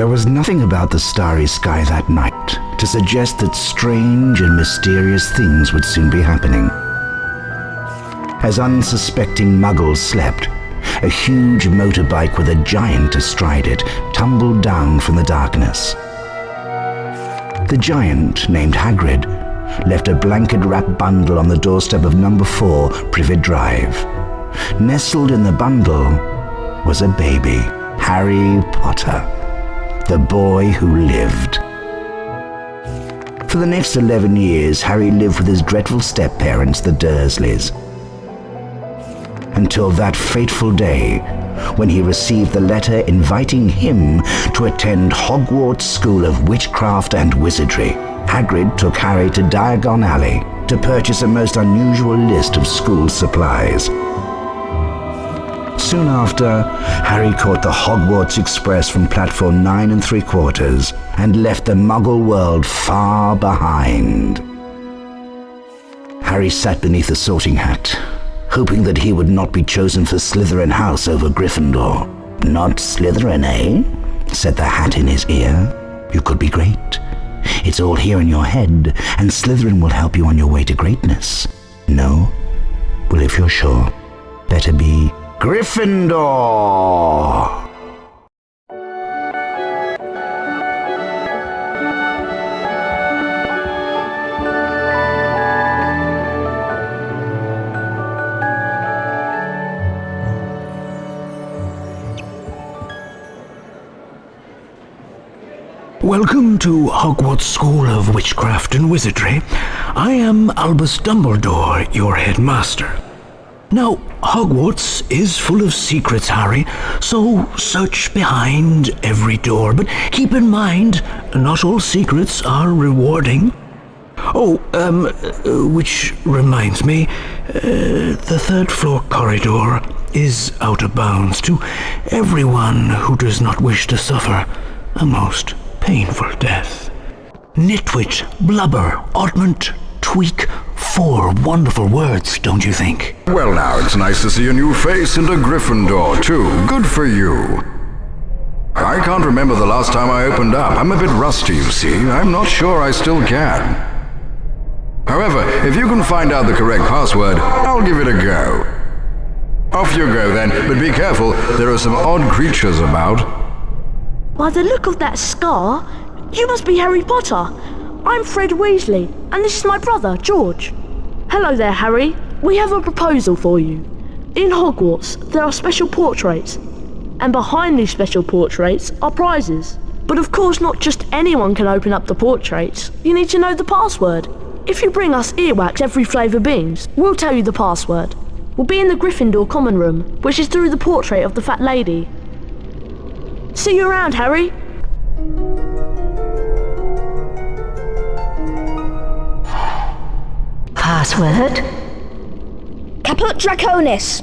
There was nothing about the starry sky that night to suggest that strange and mysterious things would soon be happening. As unsuspecting muggles slept, a huge motorbike with a giant astride it tumbled down from the darkness. The giant, named Hagrid, left a blanket-wrapped bundle on the doorstep of number 4 Privet Drive. Nestled in the bundle was a baby, Harry Potter, the boy who lived. For the next 11 years, Harry lived with his dreadful step-parents, the Dursleys, until that fateful day when he received the letter inviting him to attend Hogwarts School of Witchcraft and Wizardry. Hagrid took Harry to Diagon Alley to purchase a most unusual list of school supplies. Soon after, Harry caught the Hogwarts Express from platform 9 3/4 and left the Muggle world far behind. Harry sat beneath the sorting hat, hoping that he would not be chosen for Slytherin House over Gryffindor. "Not Slytherin, eh?" said the hat in his ear. "You could be great. It's all here in your head, and Slytherin will help you on your way to greatness." "No? Well, if you're sure, better be Gryffindor!" Welcome to Hogwarts School of Witchcraft and Wizardry. I am Albus Dumbledore, your headmaster. Now, Hogwarts is full of secrets, Harry, so search behind every door. But keep in mind, not all secrets are rewarding. Which reminds me, the third floor corridor is out of bounds to everyone who does not wish to suffer a most painful death. Nitwit, blubber, oddment, tweak, 4 wonderful words, don't you think? Well now, it's nice to see a new face in the Gryffindor, too. Good for you. I can't remember the last time I opened up. I'm a bit rusty, you see. I'm not sure I still can. However, if you can find out the correct password, I'll give it a go. Off you go then, but be careful, there are some odd creatures about. By the look of that scar, you must be Harry Potter. I'm Fred Weasley, and this is my brother, George. Hello there, Harry. We have a proposal for you. In Hogwarts, there are special portraits, and behind these special portraits are prizes. But of course, not just anyone can open up the portraits. You need to know the password. If you bring us earwax every flavour beans, we'll tell you the password. We'll be in the Gryffindor common room, which is through the portrait of the fat lady. See you around, Harry. Password? Caput Draconis.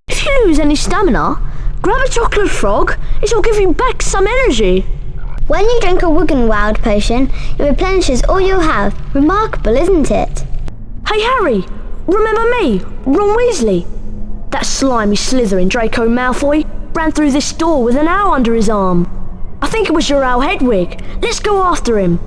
If you lose any stamina, grab a chocolate frog. It'll give you back some energy. When you drink a Wiggenweld potion, it replenishes all you have. Remarkable, isn't it? Hey, Harry. Remember me, Ron Weasley? That slimy Slytherin Draco Malfoy ran through this door with an owl under his arm. I think it was your owl Hedwig. Let's go after him.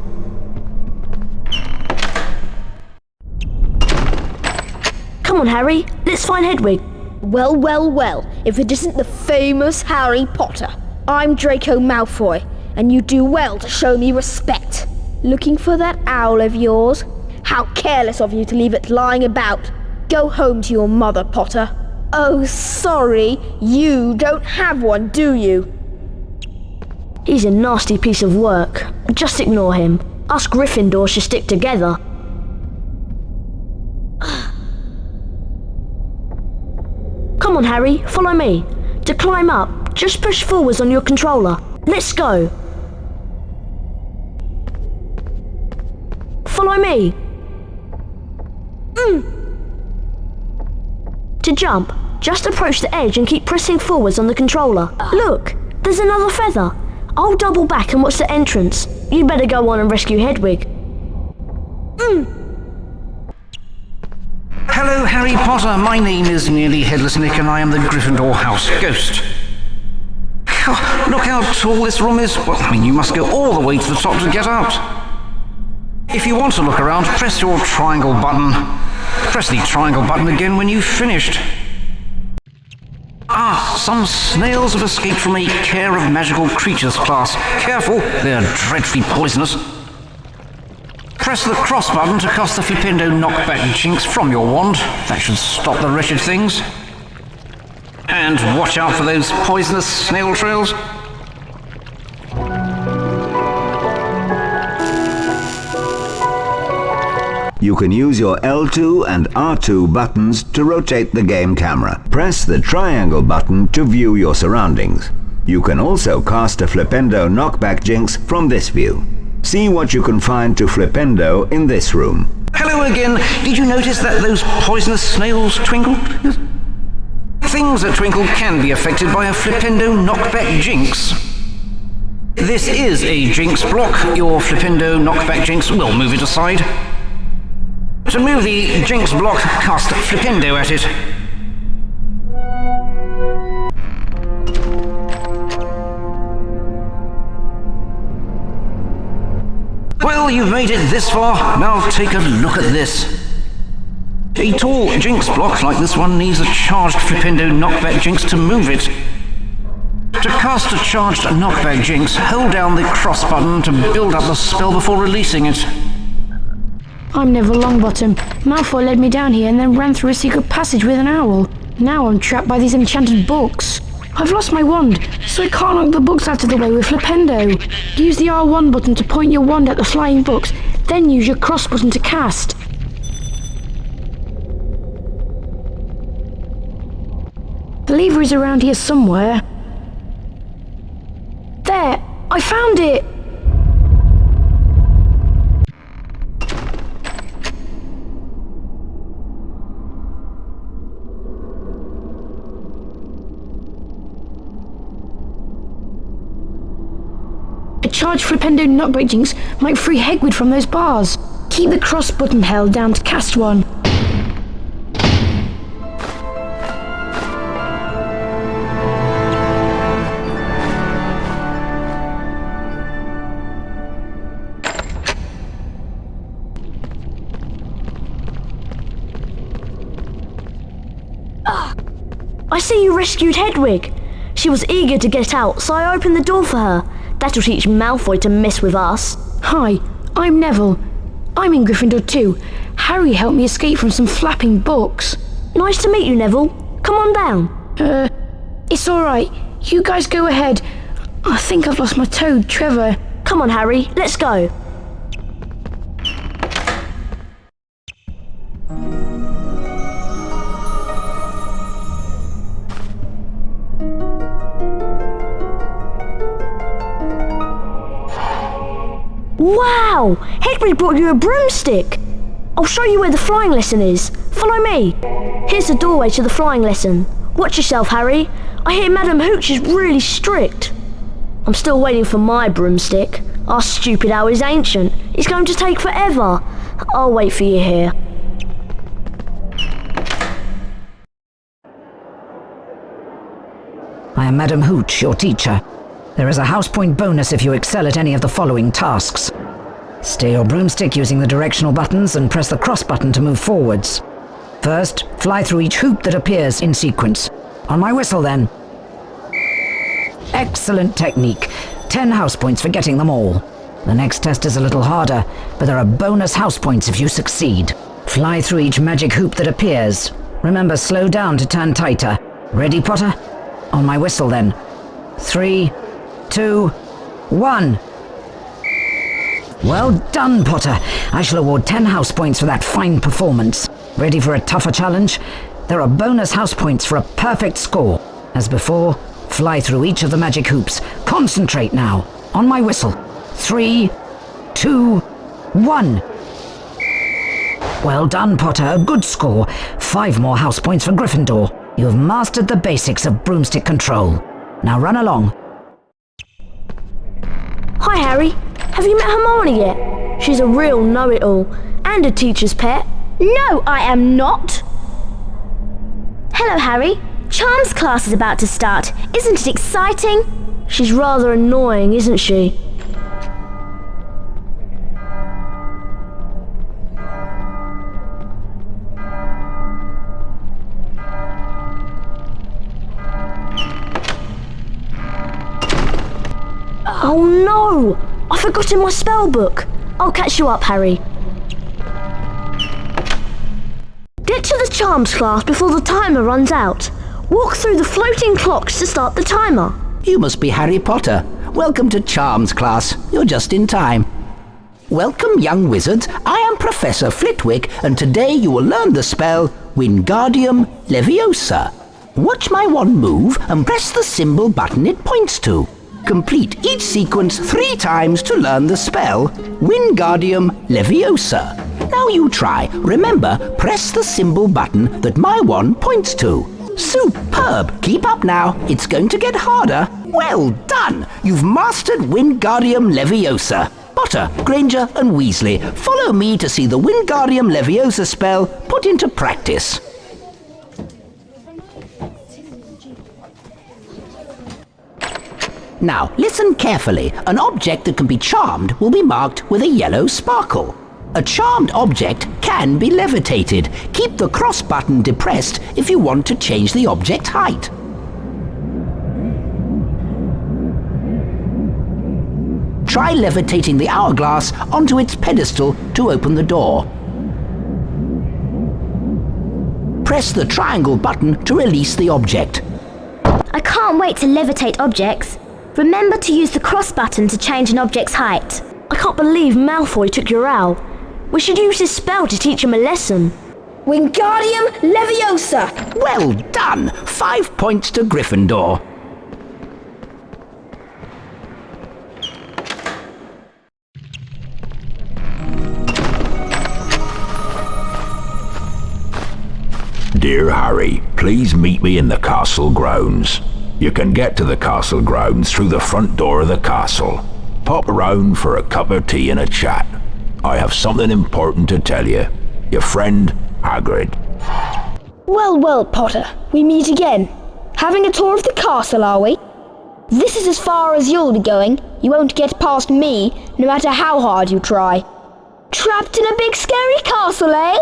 Come on, Harry. Let's find Hedwig. Well, well, well. If it isn't the famous Harry Potter. I'm Draco Malfoy, and you do well to show me respect. Looking for that owl of yours? How careless of you to leave it lying about. Go home to your mother, Potter. Oh, sorry, you don't have one, do you? He's a nasty piece of work. Just ignore him. Us Gryffindor should stick together. Come on, Harry, follow me. To climb up, just push forwards on your controller. Let's go. Follow me. To jump, just approach the edge and keep pressing forwards on the controller. Look, there's another feather. I'll double back and watch the entrance. You better go on and rescue Hedwig. Hello, Harry Potter. My name is Nearly Headless Nick, and I am the Gryffindor House Ghost. God, look how tall this room is. Well, I mean, you must go all the way to the top to get out. If you want to look around, press your triangle button. Press the triangle button again when you've finished. Ah, some snails have escaped from a Care of Magical Creatures class. Careful, they're dreadfully poisonous. Press the cross button to cast the Flipendo knockback jinx from your wand. That should stop the wretched things. And watch out for those poisonous snail trails. You can use your L2 and R2 buttons to rotate the game camera. Press the triangle button to view your surroundings. You can also cast a Flipendo knockback jinx from this view. See what you can find to Flipendo in this room. Hello again. Did you notice that those poisonous snails twinkled? Things that twinkle can be affected by a Flipendo knockback jinx. This is a jinx block. Your Flipendo knockback jinx will move it aside. To move the jinx block, cast Flipendo at it. Well, you've made it this far. Now take a look at this. A tall jinx block like this one needs a charged Flipendo knockback jinx to move it. To cast a charged knockback jinx, hold down the cross button to build up the spell before releasing it. I'm Neville Longbottom. Malfoy led me down here and then ran through a secret passage with an owl. Now I'm trapped by these enchanted books. I've lost my wand, so I can't knock the books out of the way with Flipendo. Use the R1 button to point your wand at the flying books, then use your cross button to cast. The lever is around here somewhere. There! I found it! A charged Flipendo knockback jinx might free Hegwood from those bars. Keep the cross button held down to cast one. I see you rescued Hedwig. She was eager to get out, so I opened the door for her. That'll teach Malfoy to mess with us. Hi, I'm Neville. I'm in Gryffindor too. Harry helped me escape from some flapping books. Nice to meet you, Neville. Come on down. It's alright. You guys go ahead. I think I've lost my toad, Trevor. Come on, Harry. Let's go. Wow! Hedwig brought you a broomstick! I'll show you where the flying lesson is. Follow me. Here's the doorway to the flying lesson. Watch yourself, Harry. I hear Madam Hooch is really strict. I'm still waiting for my broomstick. Our stupid owl is ancient. It's going to take forever. I'll wait for you here. I am Madam Hooch, your teacher. There is a house point bonus if you excel at any of the following tasks. Steer your broomstick using the directional buttons and press the cross button to move forwards. First, fly through each hoop that appears in sequence. On my whistle, then. Excellent technique. 10 house points for getting them all. The next test is a little harder, but there are bonus house points if you succeed. Fly through each magic hoop that appears. Remember, slow down to turn tighter. Ready, Potter? On my whistle, then. 3, 2, 1. Well done, Potter. I shall award 10 house points for that fine performance. Ready for a tougher challenge? There are bonus house points for a perfect score. As before, fly through each of the magic hoops. Concentrate now. On my whistle. 3, 2, 1. Well done, Potter. A good score. 5 more house points for Gryffindor. You have mastered the basics of broomstick control. Now run along. Hi, Harry. Have you met Hermione yet? She's a real know-it-all and a teacher's pet. No, I am not. Hello, Harry. Charms class is about to start. Isn't it exciting? She's rather annoying, isn't she? Oh no! I forgot in my spell book. I'll catch you up, Harry. Get to the charms class before the timer runs out. Walk through the floating clocks to start the timer. You must be Harry Potter. Welcome to Charms class. You're just in time. Welcome, young wizards. I am Professor Flitwick, and today you will learn the spell Wingardium Leviosa. Watch my wand move and press the symbol button it points to. Complete each sequence 3 times to learn the spell Wingardium Leviosa. Now you try. Remember, press the symbol button that my wand points to. Superb! Keep up now. It's going to get harder. Well done! You've mastered Wingardium Leviosa. Potter, Granger and Weasley, follow me to see the Wingardium Leviosa spell put into practice. Now, listen carefully. An object that can be charmed will be marked with a yellow sparkle. A charmed object can be levitated. Keep the cross button depressed if you want to change the object height. Try levitating the hourglass onto its pedestal to open the door. Press the triangle button to release the object. I can't wait to levitate objects. Remember to use the cross button to change an object's height. I can't believe Malfoy took your owl. We should use his spell to teach him a lesson. Wingardium Leviosa! Well done! 5 points to Gryffindor. Dear Harry, please meet me in the castle grounds. You can get to the castle grounds through the front door of the castle. Pop around for a cup of tea and a chat. I have something important to tell you. Your friend, Hagrid. Well, well, Potter, we meet again. Having a tour of the castle, are we? This is as far as you'll be going. You won't get past me, no matter how hard you try. Trapped in a big scary castle, eh?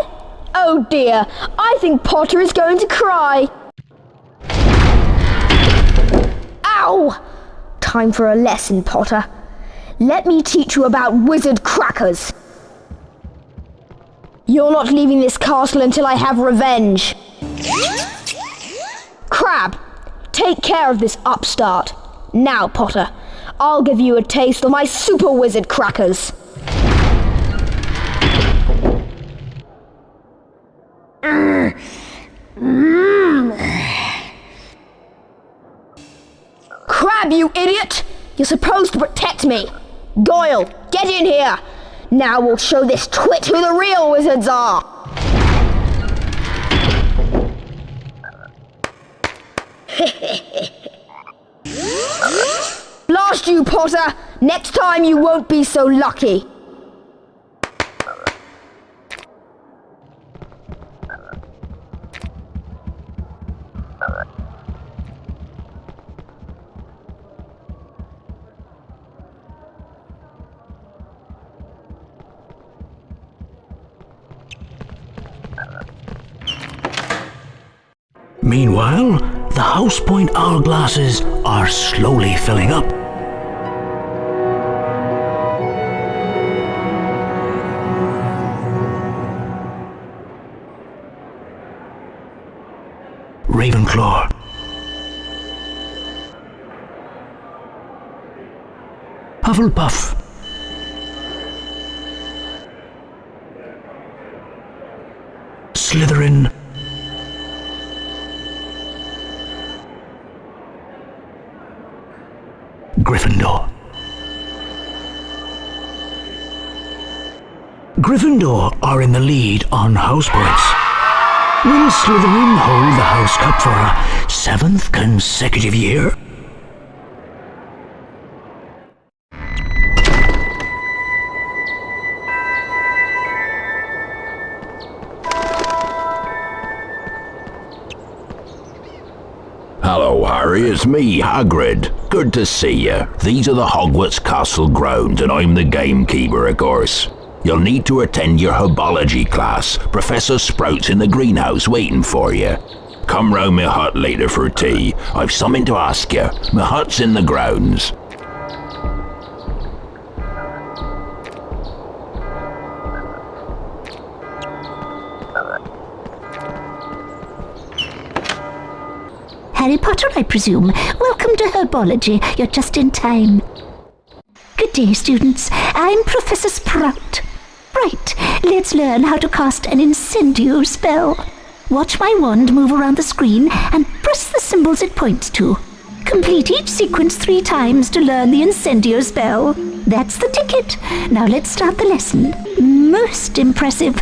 Oh dear, I think Potter is going to cry. Ow! Time for a lesson, Potter. Let me teach you about wizard crackers. You're not leaving this castle until I have revenge. Crab, take care of this upstart. Now, Potter, I'll give you a taste of my super wizard crackers. Crab, you idiot! You're supposed to protect me. Goyle, get in here. Now we'll show this twit who the real wizards are. Blast you, Potter! Next time you won't be so lucky. Meanwhile, the house point hourglasses are slowly filling up. Ravenclaw. Hufflepuff. Slytherin. Gryffindor. Gryffindor are in the lead on house points. Will Slytherin hold the House Cup for a 7th consecutive year? Hello, Hello, Harry. It's me, Hagrid. Good to see you. These are the Hogwarts Castle grounds, and I'm the gamekeeper, of course. You'll need to attend your herbology class. Professor Sprout's in the greenhouse waiting for you. Come round my hut later for tea. I've something to ask you. My hut's in the grounds. Harry Potter, I presume. Welcome to herbology. You're just in time. Good day, students. I'm Professor Sprout. Right, let's learn how to cast an incendio spell. Watch my wand move around the screen and press the symbols it points to. Complete each sequence 3 times to learn the incendio spell. That's the ticket. Now let's start the lesson. Most impressive.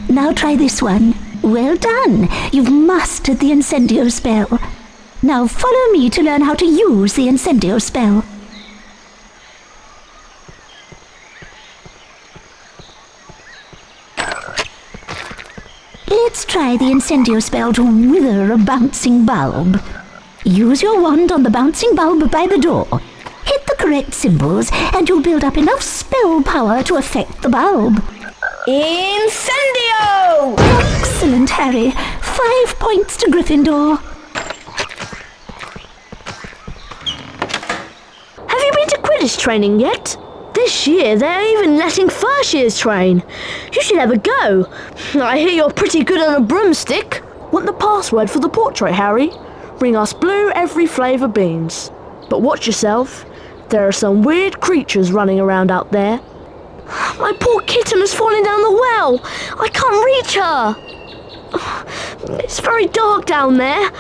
Now try this one. Well done. You've mastered the incendio spell. Now follow me to learn how to use the incendio spell. Let's try the incendio spell to wither a bouncing bulb. Use your wand on the bouncing bulb by the door. Hit the correct symbols and you'll build up enough spell power to affect the bulb. Incendio! Excellent, Harry. 5 points to Gryffindor. Have you been to Quidditch training yet? This year they're even letting first years train. You should have a go. I hear you're pretty good on a broomstick. Want the password for the portrait, Harry? Bring us blue every flavour beans. But watch yourself. There are some weird creatures running around out there. My poor kitten has fallen down the well. I can't reach her. It's very dark down there.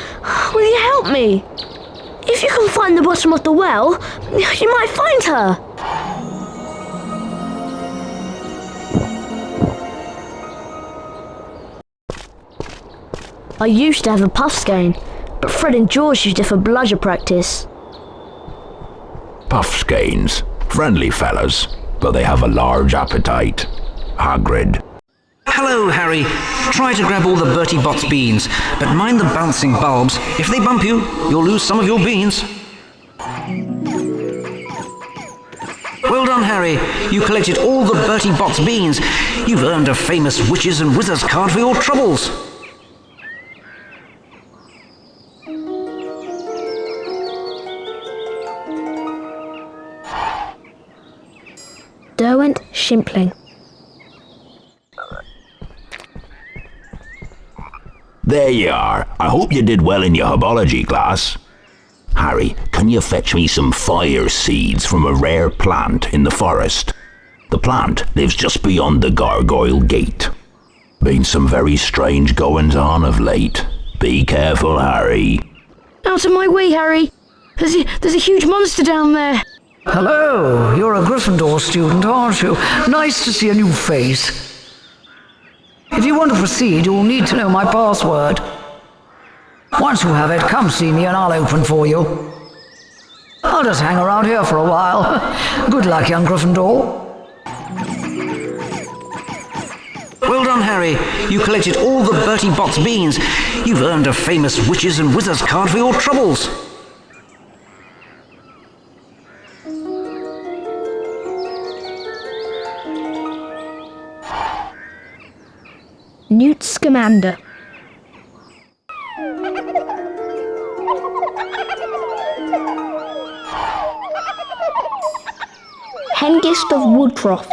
Will you help me? If you can find the bottom of the well, you might find her. I used to have a puff skein, but Fred and George used it for bludger practice. Puff skeins. Friendly fellas, but they have a large appetite. Hagrid. Hello, Harry. Try to grab all the Bertie Bott's beans, but mind the bouncing bulbs. If they bump you, you'll lose some of your beans. Well done, Harry. You collected all the Bertie Bott's beans. You've earned a famous Witches and Wizards card for your troubles. Derwent Shimpling. There you are. I hope you did well in your herbology class. Harry, can you fetch me some fire seeds from a rare plant in the forest? The plant lives just beyond the Gargoyle Gate. Been some very strange goings-on of late. Be careful, Harry. Out of my way, Harry. There's a huge monster down there. Hello, you're a Gryffindor student, aren't you? Nice to see a new face. If you want to proceed, you'll need to know my password. Once you have it, come see me and I'll open for you. I'll just hang around here for a while. Good luck, young Gryffindor. Well done, Harry. You collected all the Bertie Bott's beans. You've earned a famous Witches and Wizards card for your troubles. Newt Scamander. Hengist of Woodcroft.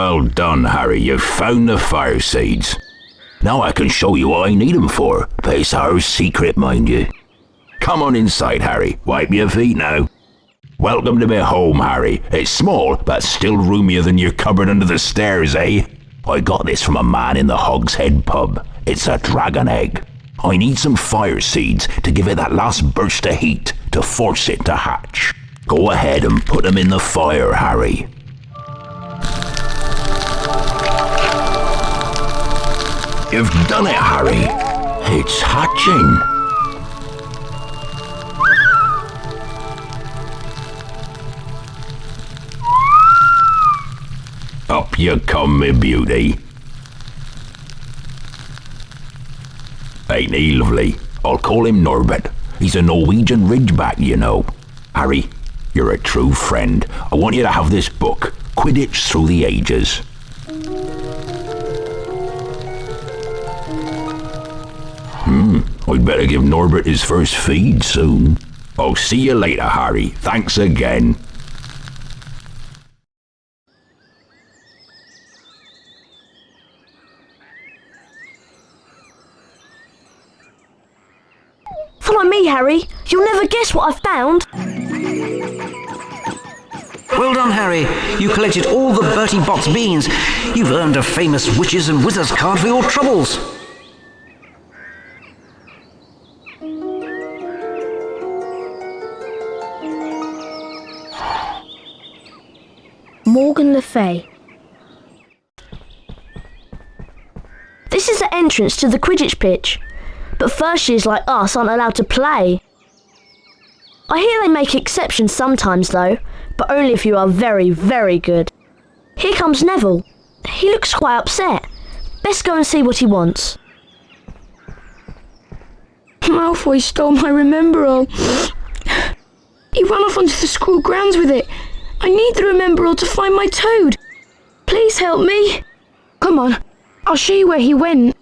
Well done, Harry. You found the fire seeds. Now I can show you what I need them for, but it's our secret, mind you. Come on inside, Harry. Wipe your feet now. Welcome to my home, Harry. It's small, but still roomier than your cupboard under the stairs, eh? I got this from a man in the Hog's Head pub. It's a dragon egg. I need some fire seeds to give it that last burst of heat to force it to hatch. Go ahead and put them in the fire, Harry. You've done it, Harry. It's hatching. Up you come, me beauty. Ain't he lovely? I'll call him Norbert. He's a Norwegian ridgeback, you know. Harry, you're a true friend. I want you to have this book, Quidditch Through the Ages. I'd better give Norbert his first feed soon. I'll see you later, Harry. Thanks again. Follow me, Harry. You'll never guess what I've found. Well done, Harry. You collected all the Bertie Bott's beans. You've earned a famous Witches and Wizards card for your troubles. Morgan Le Fay. This is the entrance to the Quidditch pitch, but first years like us aren't allowed to play. I hear they make exceptions sometimes though, but only if you are very, very good. Here comes Neville. He looks quite upset. Best go and see what he wants. Malfoy stole my Remember-All. He ran off onto the school grounds with it. I need the Remember-All to find my toad. Please help me. Come on, I'll show you where he went.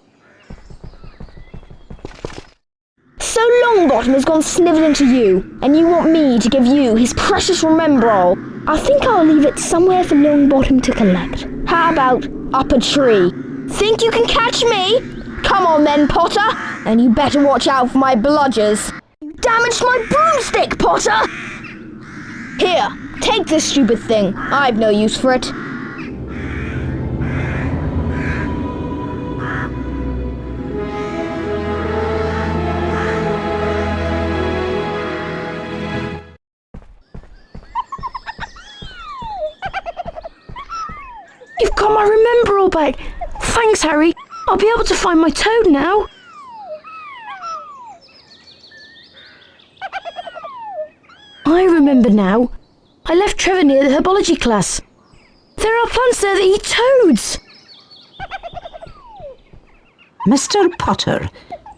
So Longbottom has gone snivelling to you, and you want me to give you his precious Remember-All. I think I'll leave it somewhere for Longbottom to collect. How about up a tree? Think you can catch me? Come on then, Potter. And you better watch out for my bludgers. You damaged my broomstick, Potter! Here, take this stupid thing. I've no use for it. You've got my Remember-All back. Thanks, Harry. I'll be able to find my toad now. I remember now. I left Trevor near the herbology class. There are plants there that eat toads. Mr. Potter,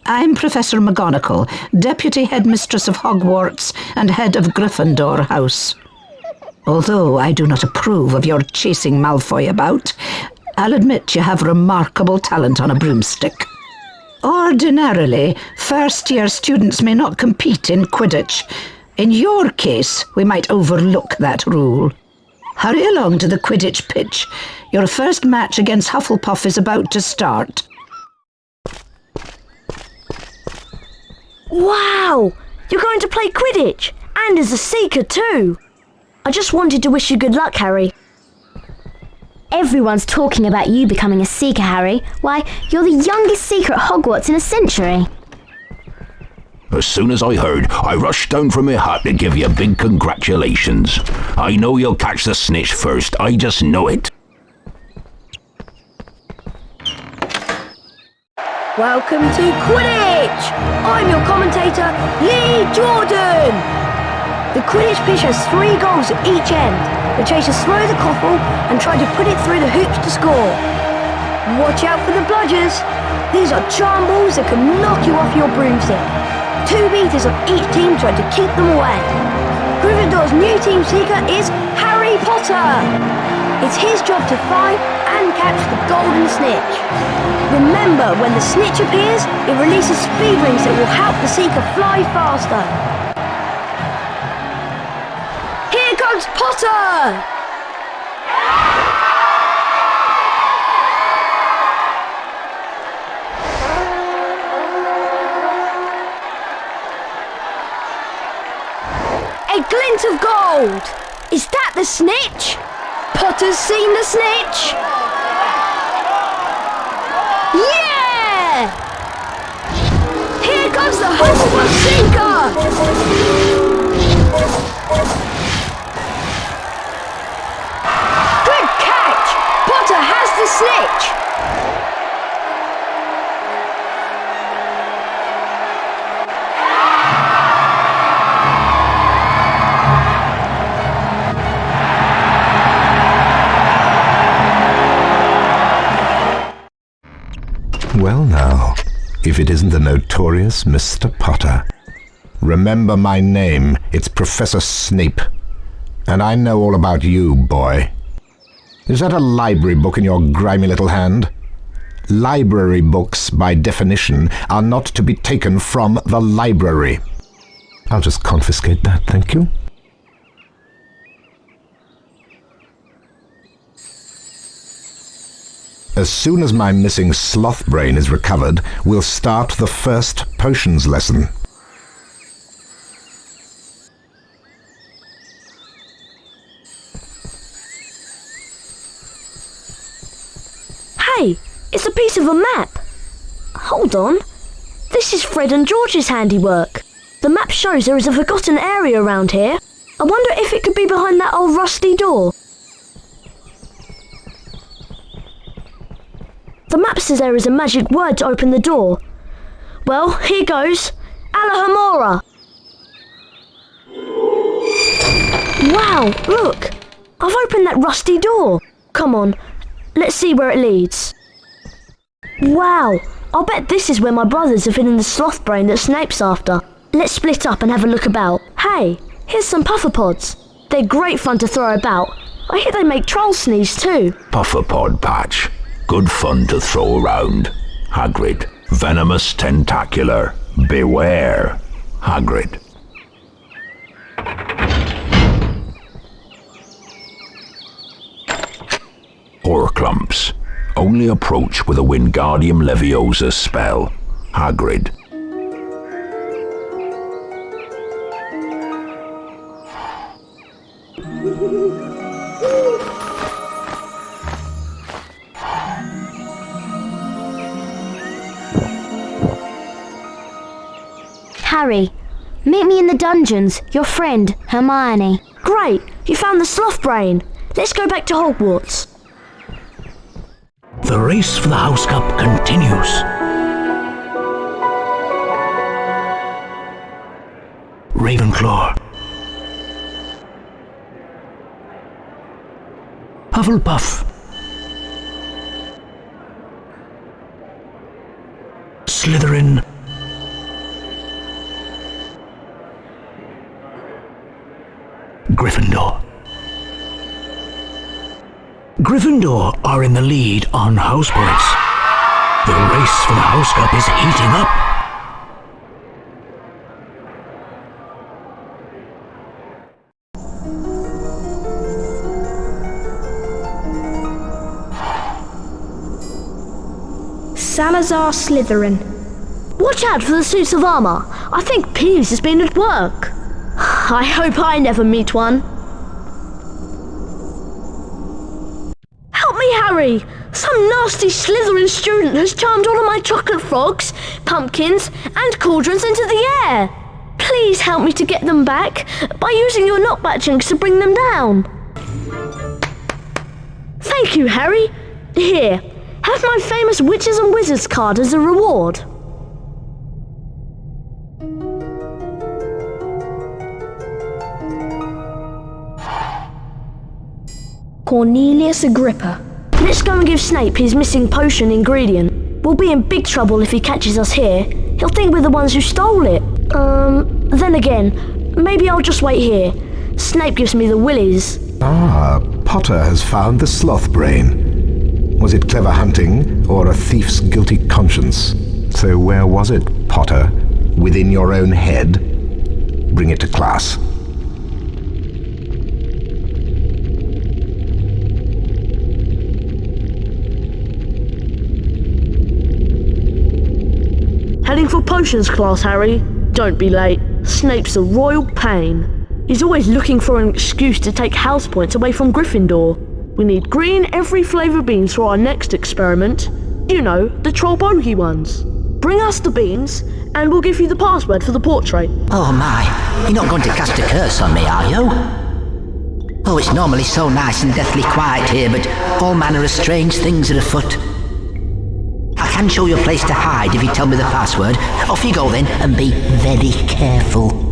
I'm Professor McGonagall, Deputy Headmistress of Hogwarts and Head of Gryffindor House. Although I do not approve of your chasing Malfoy about, I'll admit you have remarkable talent on a broomstick. Ordinarily, first-year students may not compete in Quidditch. In your case, we might overlook that rule. Hurry along to the Quidditch pitch. Your first match against Hufflepuff is about to start. Wow! You're going to play Quidditch, and as a Seeker too! I just wanted to wish you good luck, Harry. Everyone's talking about you becoming a Seeker, Harry. Why, you're the youngest Seeker at Hogwarts in a century. As soon as I heard, I rushed down from my hut to give you a big congratulations. I know you'll catch the snitch first, I just know it. Welcome to Quidditch! I'm your commentator, Lee Jordan! The Quidditch pitch has 3 goals at each end. The chasers throw the quaffle and try to put it through the hoops to score. Watch out for the bludgers. These are charm balls that can knock you off your broomstick. 2 beaters of each team try to keep them away. Gryffindor's new team seeker is Harry Potter. It's his job to find and catch the golden snitch. Remember, when the snitch appears, it releases speed rings that will help the seeker fly faster. Here comes Potter! Hold! Is that the snitch? Potter's seen the snitch? Yeah! Here comes the Hufflepuff Sinker! Good catch! Potter has the snitch! Well now, if it isn't the notorious Mr. Potter. Remember my name, it's Professor Snape. And I know all about you, boy. Is that a library book in your grimy little hand? Library books, by definition, are not to be taken from the library. I'll just confiscate that, thank you. As soon as my missing sloth brain is recovered, we'll start the first potions lesson. Hey, it's a piece of a map. Hold on. This is Fred and George's handiwork. The map shows there is a forgotten area around here. I wonder if it could be behind that old rusty door. The map says there is a magic word to open the door. Well, here goes. Alahamora. Wow, look. I've opened that rusty door. Come on, let's see where it leads. Wow, I'll bet this is where my brothers have hidden the sloth brain that Snape's after. Let's split up and have a look about. Hey, here's some puffer pods. They're great fun to throw about. I hear they make trolls sneeze too. Puffer pod patch. Good fun to throw around. Hagrid. Venomous tentacular. Beware. Hagrid. Horcrux. Only approach with a Wingardium Leviosa spell. Hagrid. Harry, meet me in the dungeons. Your friend, Hermione. Great, you found the sloth brain. Let's go back to Hogwarts. The race for the House Cup continues. Ravenclaw. Hufflepuff. Slytherin. Gryffindor. Gryffindor are in the lead on house points. The race for the House Cup is heating up. Salazar Slytherin. Watch out for the suits of armour. I think Peeves has been at work. I hope I never meet one. Help me, Harry! Some nasty Slytherin student has charmed all of my chocolate frogs, pumpkins, and cauldrons into the air. Please help me to get them back by using your knockback jinx to bring them down. Thank you, Harry. Here, have my famous Witches and Wizards card as a reward. Cornelius Agrippa. Let's go and give Snape his missing potion ingredient. We'll be in big trouble if he catches us here. He'll think we're the ones who stole it. Then again, maybe I'll just wait here. Snape gives me the willies. Ah, Potter has found the sloth brain. Was it clever hunting or a thief's guilty conscience? So where was it, Potter? Within your own head? Bring it to class. Heading for potions class, Harry. Don't be late. Snape's a royal pain. He's always looking for an excuse to take house points away from Gryffindor. We need green every flavour beans for our next experiment. You know, the troll bogey ones. Bring us the beans, and we'll give you the password for the portrait. Oh my, you're not going to cast a curse on me, are you? Oh, it's normally so nice and deathly quiet here, but all manner of strange things are afoot. I can show you a place to hide if you tell me the password. Off you go then, and be very careful.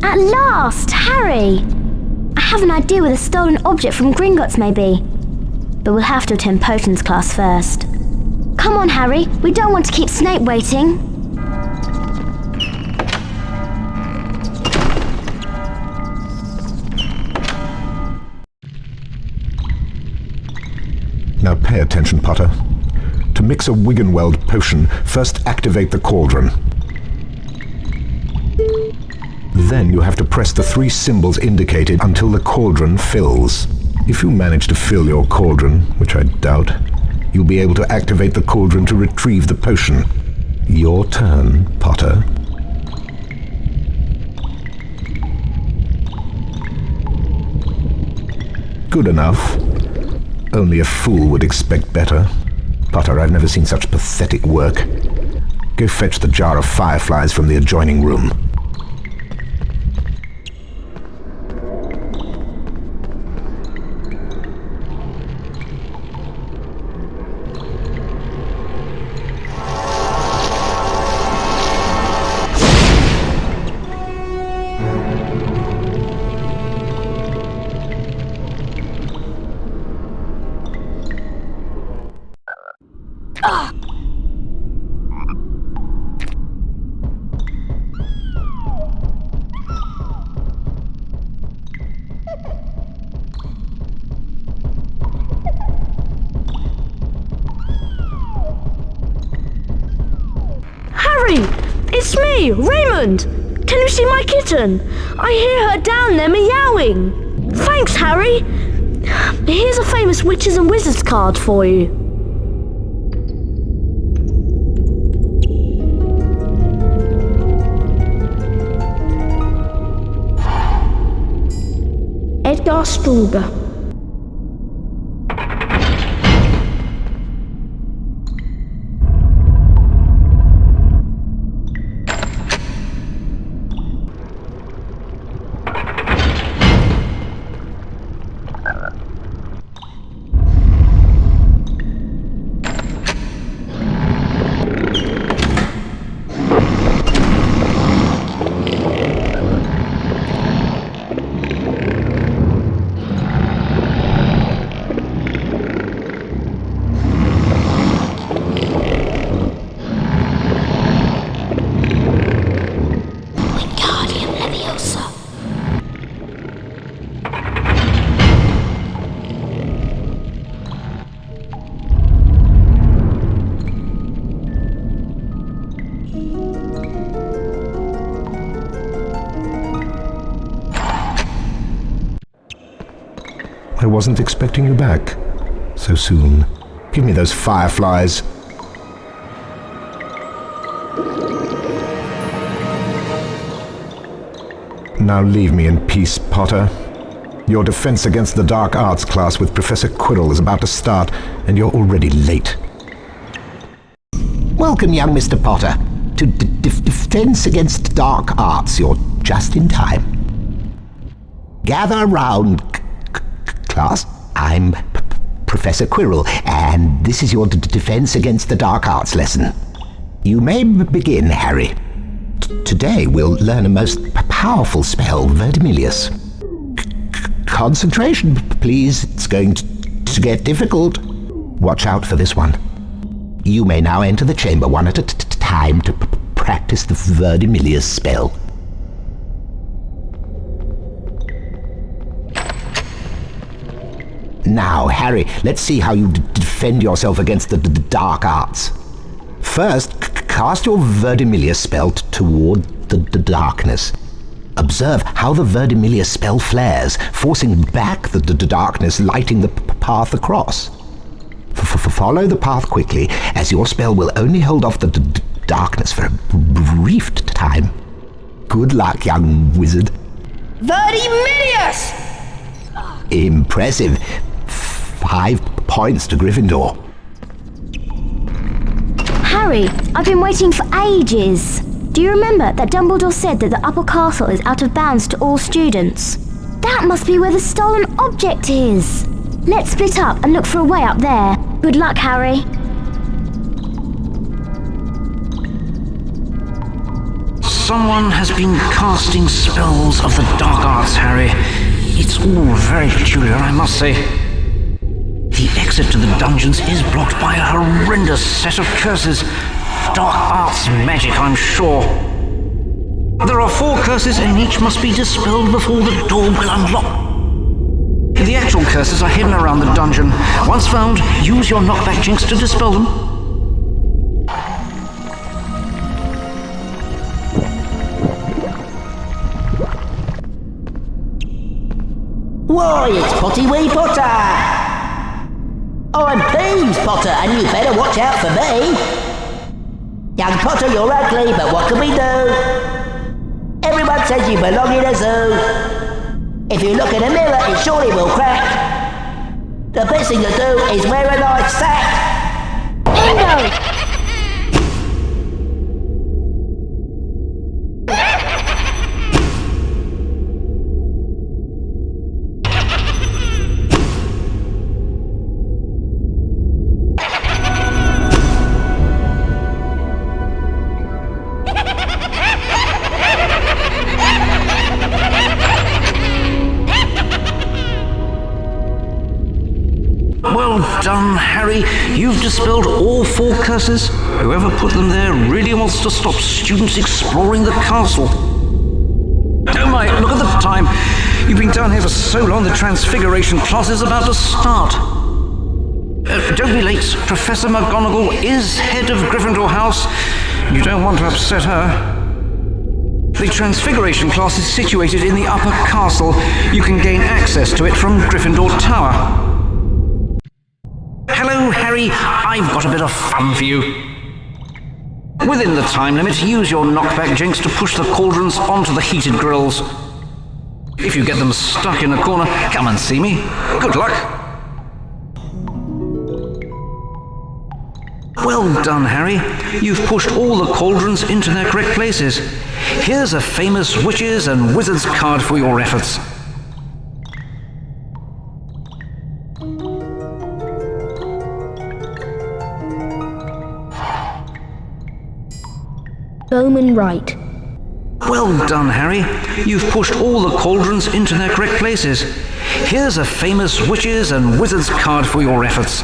At last, Harry! I have an idea where the stolen object from Gringotts may be. But we'll have to attend Potions class first. Come on, Harry. We don't want to keep Snape waiting. Now pay attention, Potter. To mix a Wiggenweld potion, first activate the cauldron. Then you have to press the 3 symbols indicated until the cauldron fills. If you manage to fill your cauldron, which I doubt, you'll be able to activate the cauldron to retrieve the potion. Your turn, Potter. Good enough. Only a fool would expect better. Potter, I've never seen such pathetic work. Go fetch the jar of fireflies from the adjoining room. It's me, Raymond! Can you see my kitten? I hear her down there meowing. Thanks, Harry. Here's a famous witches and wizards card for you. Edgar Struber. I wasn't expecting you back so soon. Give me those fireflies. Now leave me in peace, Potter. Your defense against the dark arts class with Professor Quirrell is about to start, and you're already late. Welcome, young Mr. Potter, to Defense Against Dark Arts. You're just in time. Gather round, class. I'm Professor Quirrell, and this is your Defense Against the Dark Arts lesson. You may begin, Harry. Today we'll learn a most powerful spell, Verdimillious. Concentration, please. It's going to get difficult. Watch out for this one. You may now enter the chamber one at a time to practice the Verdimillious spell. Now, Harry, let's see how you defend yourself against the dark arts. First, cast your Verdimillious spell toward the darkness. Observe how the Verdimillious spell flares, forcing back the darkness, lighting the path across. Follow the path quickly, as your spell will only hold off the darkness for a brief time. Good luck, young wizard. Vertiminius! Impressive. 5 points to Gryffindor. Harry, I've been waiting for ages. Do you remember that Dumbledore said that the upper castle is out of bounds to all students? That must be where the stolen object is. Let's split up and look for a way up there. Good luck, Harry. Someone has been casting spells of the dark arts, Harry. It's all very peculiar, I must say. The exit to the dungeons is blocked by a horrendous set of curses. Dark arts magic, I'm sure. There are 4 curses and each must be dispelled before the door will unlock. The actual curses are hidden around the dungeon. Once found, use your knockback jinx to dispel them. Why, it's Potty Wee Potter! I'm pleased, Potter, and you better watch out for me. Young Potter, you're ugly, but what can we do? Everyone says you belong in a zoo. If you look in a mirror, it surely will crack. The best thing to do is wear a nice sack. Bingo! Well done, Harry. You've dispelled all 4 curses. Whoever put them there really wants to stop students exploring the castle. Oh my, look at the time. You've been down here for so long, the Transfiguration class is about to start. Don't be late. Professor McGonagall is head of Gryffindor House. You don't want to upset her. The Transfiguration class is situated in the upper castle. You can gain access to it from Gryffindor Tower. Hello, Harry. I've got a bit of fun for you. Within the time limit, use your knockback jinx to push the cauldrons onto the heated grills. If you get them stuck in a corner, come and see me. Good luck. Well done, Harry. You've pushed all the cauldrons into their correct places. Here's a famous witches and wizards card for your efforts. Bowman right. Well done, Harry. You've pushed all the cauldrons into their correct places. Here's a famous witches and wizards card for your efforts.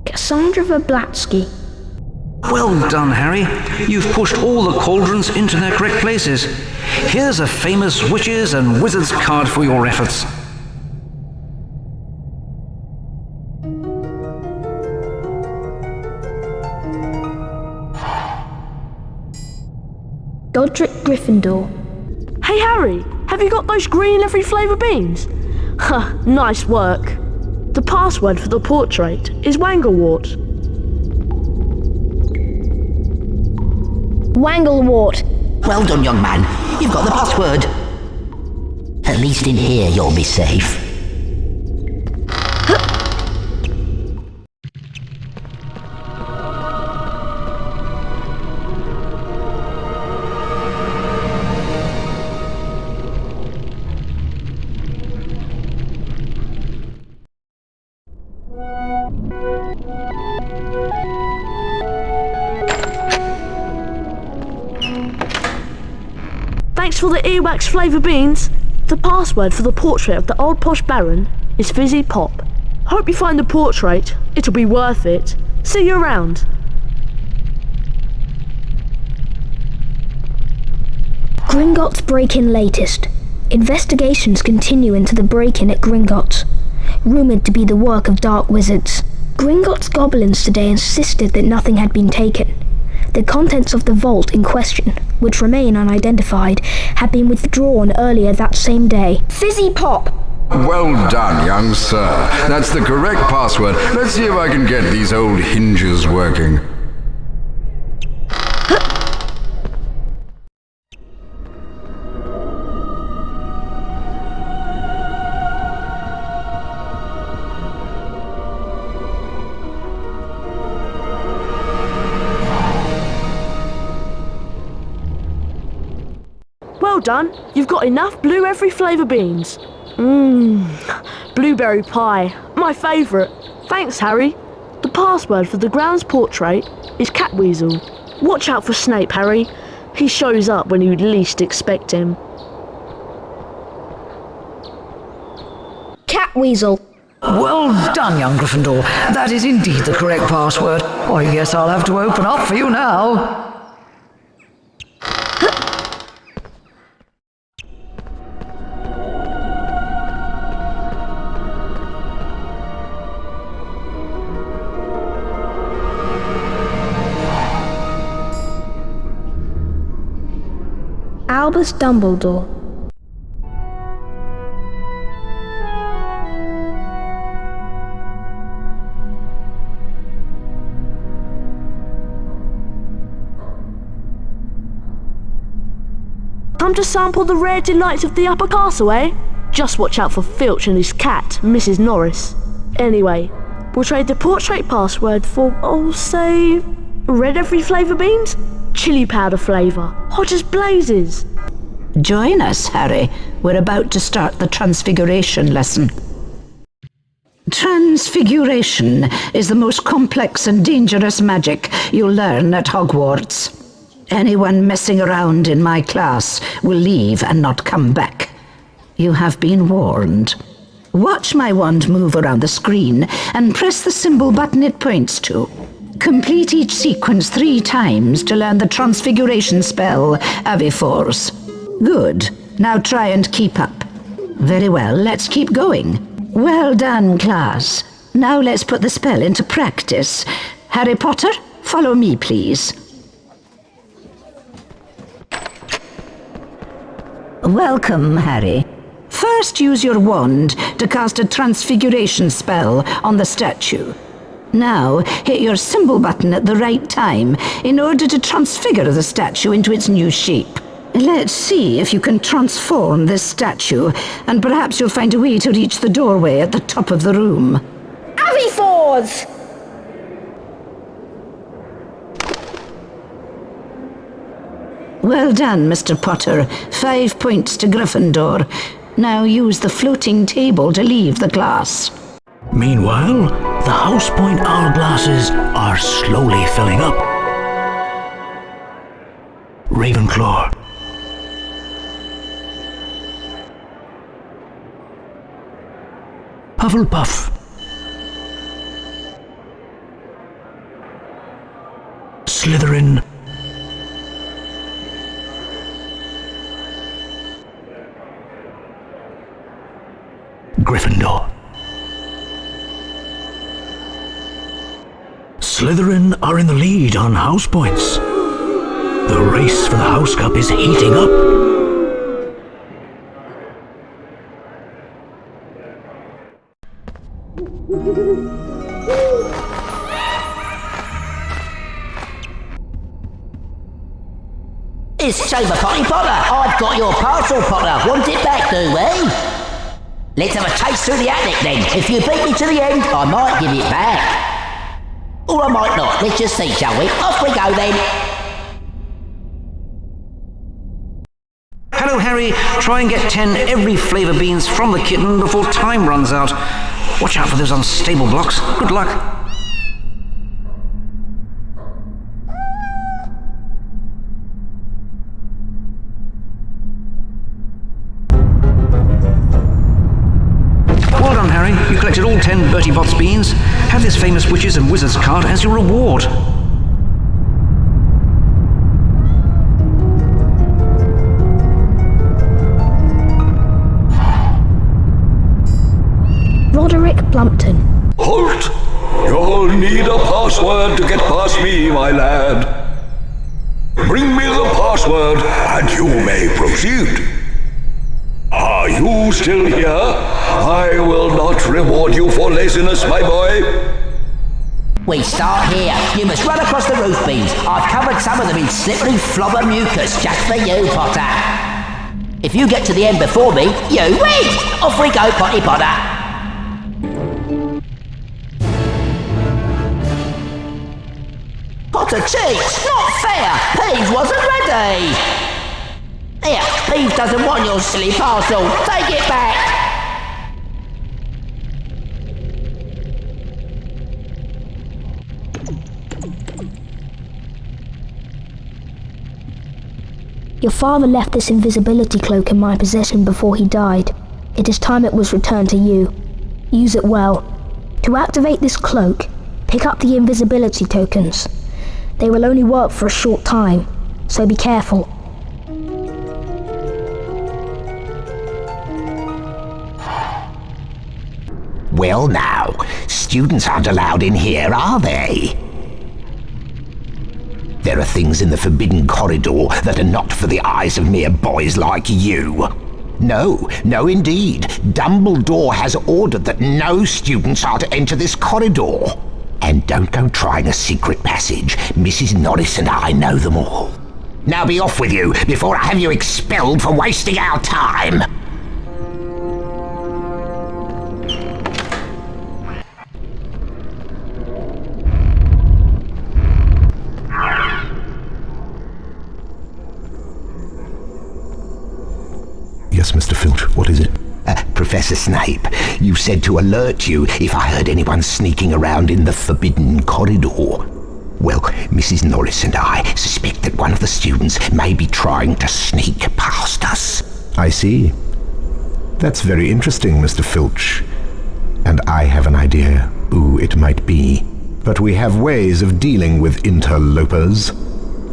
Cassandra Verblatsky. Well done, Harry. You've pushed all the cauldrons into their correct places. Here's a famous witches and wizards card for your efforts. Godric Gryffindor. Hey Harry, have you got those green every flavour beans? Ha, nice work. The password for the portrait is Wanglewort. Wanglewort. Well done, young man. You've got the password. At least in here you'll be safe. Thanks for the earwax flavour beans. The password for the portrait of the old posh baron is Fizzy Pop. Hope you find the portrait. It'll be worth it. See you around. Gringotts break-in latest. Investigations continue into the break-in at Gringotts, rumoured to be the work of dark wizards. Gringotts goblins today insisted that nothing had been taken. The contents of the vault in question, which remain unidentified, had been withdrawn earlier that same day. Fizzy Pop! Well done, young sir. That's the correct password. Let's see if I can get these old hinges working. Well done. You've got enough blue every flavour beans. Blueberry pie. My favourite. Thanks, Harry. The password for the ground's portrait is Catweasel. Watch out for Snape, Harry. He shows up when you'd least expect him. Catweasel. Well done, young Gryffindor. That is indeed the correct password. I guess I'll have to open up for you now. Albus Dumbledore. Time to sample the rare delights of the upper castle, eh? Just watch out for Filch and his cat, Mrs. Norris. Anyway, we'll trade the portrait password for, say, red every flavour beans? Chili powder flavour, hot as blazes. Join us, Harry. We're about to start the Transfiguration lesson. Transfiguration is the most complex and dangerous magic you'll learn at Hogwarts. Anyone messing around in my class will leave and not come back. You have been warned. Watch my wand move around the screen and press the symbol button it points to. Complete each sequence 3 times to learn the Transfiguration spell, Aviforce. Good. Now try and keep up. Very well, let's keep going. Well done, class. Now let's put the spell into practice. Harry Potter, follow me, please. Welcome, Harry. First, use your wand to cast a Transfiguration spell on the statue. Now, hit your symbol button at the right time in order to transfigure the statue into its new shape. Let's see if you can transform this statue, and perhaps you'll find a way to reach the doorway at the top of the room. Aviforce! Well done, Mr. Potter. 5 points to Gryffindor. Now use the floating table to leave the class. Meanwhile, the house point hourglasses are slowly filling up. Ravenclaw. Hufflepuff. Slytherin. Gryffindor. Slytherin are in the lead on house points. The race for the House Cup is heating up. It's Chamber Potty Potter. I've got your parcel, Potter. Want it back, do we? Let's have a chase through the attic then. If you beat me to the end, I might give it back. Or I might not. Let's just see, shall we? Off we go then. Hello, Harry. Try and get 10 every flavour beans from the kitten before time runs out. Watch out for those unstable blocks. Good luck. Well done, Harry. You collected all 10 Bertie Bott's beans. Have this famous witches and wizards card as your reward. Roderick Plumpton. Halt! You'll need a password to get past me, my lad. Bring me the password, and you may proceed. Are Are you still here? I will not reward you for laziness, my boy. We start here. You must run across the roof beams. I've covered some of them in slippery flobber mucus just for you, Potter. If you get to the end before me, you win! Off we go, Potty Potter. Potter cheats! Not fair! Peeves wasn't ready! Here, Peeves doesn't want your silly parcel. Take it back! Your father left this invisibility cloak in my possession before he died. It is time it was returned to you. Use it well. To activate this cloak, pick up the invisibility tokens. They will only work for a short time, so be careful. Well now, students aren't allowed in here, are they? There are things in the forbidden corridor that are not for the eyes of mere boys like you. No, no indeed. Dumbledore has ordered that no students are to enter this corridor. And don't go trying a secret passage. Mrs. Norris and I know them all. Now be off with you before I have you expelled for wasting our time. Yes, Mr. Filch, what is it? Professor Snape, you said to alert you if I heard anyone sneaking around in the forbidden corridor. Well, Mrs. Norris and I suspect that one of the students may be trying to sneak past us. I see. That's very interesting, Mr. Filch. And I have an idea who it might be. But we have ways of dealing with interlopers.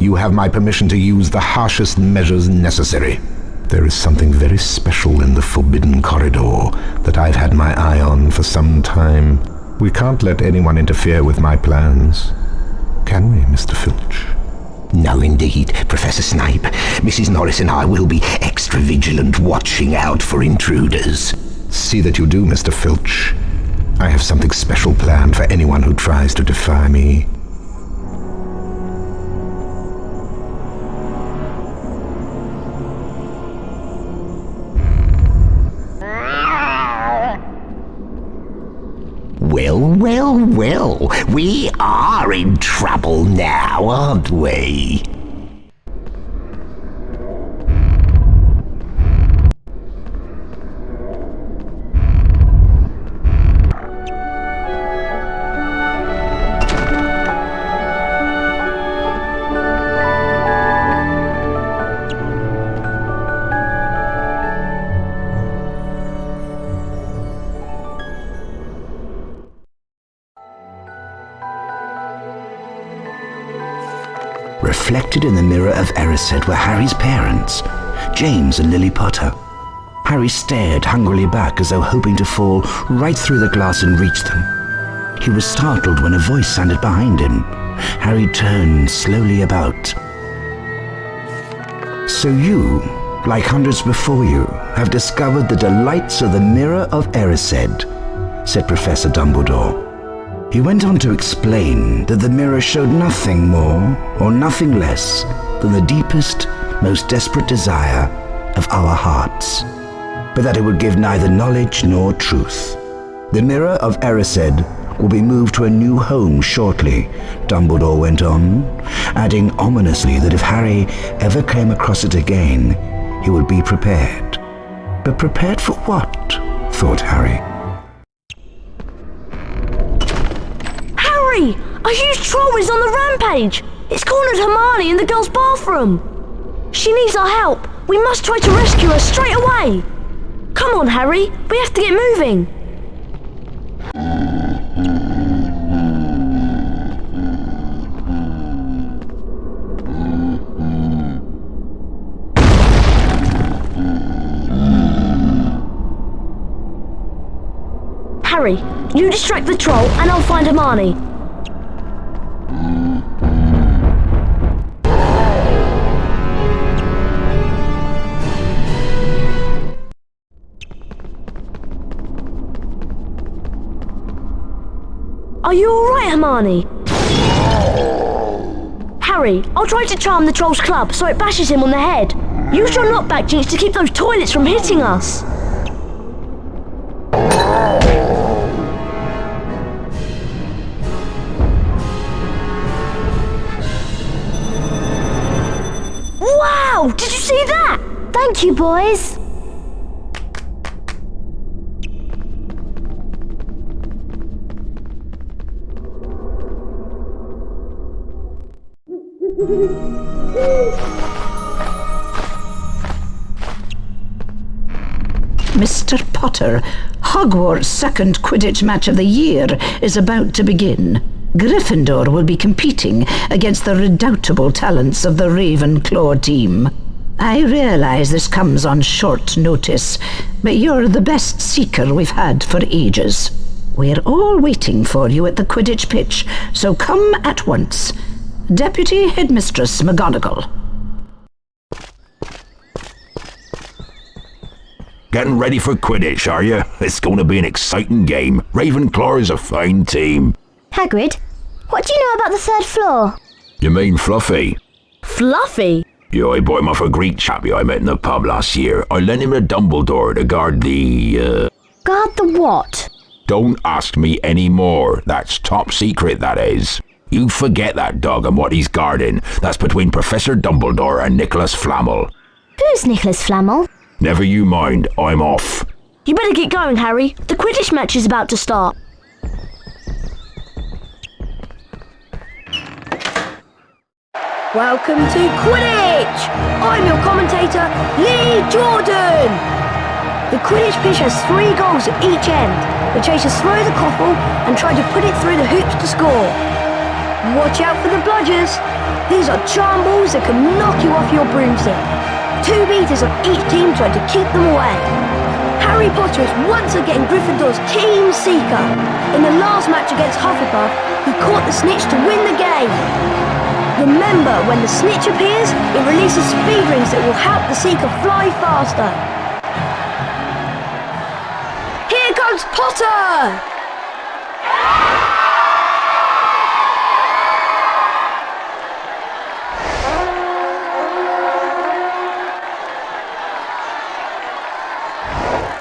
You have my permission to use the harshest measures necessary. There is something very special in the Forbidden Corridor that I've had my eye on for some time. We can't let anyone interfere with my plans. Can we, Mr. Filch? No, indeed, Professor Snape. Mrs. Norris and I will be extra vigilant, watching out for intruders. See that you do, Mr. Filch. I have something special planned for anyone who tries to defy me. Well, we are in trouble now, aren't we? Reflected in the mirror of Erised were Harry's parents, James and Lily Potter. Harry stared hungrily back as though hoping to fall right through the glass and reach them. He was startled when a voice sounded behind him. Harry turned slowly about. So you, like hundreds before you, have discovered the delights of the mirror of Erised, said Professor Dumbledore. He went on to explain that the mirror showed nothing more or nothing less than the deepest, most desperate desire of our hearts, but that it would give neither knowledge nor truth. The mirror of Erised will be moved to a new home shortly, Dumbledore went on, adding ominously that if Harry ever came across it again, he would be prepared. But prepared for what? Thought Harry. Harry! A huge troll is on the rampage! It's cornered Hermione in the girls' bathroom! She needs our help! We must try to rescue her straight away! Come on, Harry! We have to get moving! Harry, you distract the troll and I'll find Hermione. Are you alright, Hermione? Harry, I'll try to charm the troll's club so it bashes him on the head. Use your knockback jinx to keep those toilets from hitting us. Wow! Did you see that? Thank you, boys. Mr. Potter, Hogwarts' second Quidditch match of the year is about to begin. Gryffindor will be competing against the redoubtable talents of the Ravenclaw team. I realise this comes on short notice, but you're the best seeker we've had for ages. We're all waiting for you at the Quidditch pitch, so come at once. Deputy Headmistress McGonagall. Getting ready for Quidditch, are you? It's going to be an exciting game. Ravenclaw is a fine team. Hagrid, what do you know about the third floor? You mean Fluffy? Fluffy? Yeah, I bought him off a Greek chappie I met in the pub last year. I lent him a Dumbledore to guard the, Guard the what? Don't ask me any more. That's top secret, that is. You forget that dog and what he's guarding. That's between Professor Dumbledore and Nicholas Flamel. Who's Nicholas Flamel? Never you mind, I'm off. You better get going, Harry. The Quidditch match is about to start. Welcome to Quidditch! I'm your commentator, Lee Jordan! The Quidditch pitch has 3 goals at each end. The chasers throw the quaffle and try to put it through the hoops to score. Watch out for the bludgers. These are charm balls that can knock you off your broomstick. 2 beaters of each team try to keep them away. Harry Potter is once again Gryffindor's team seeker. In the last match against Hufflepuff, he caught the snitch to win the game. Remember, when the snitch appears, it releases speed rings that will help the seeker fly faster. Here comes Potter!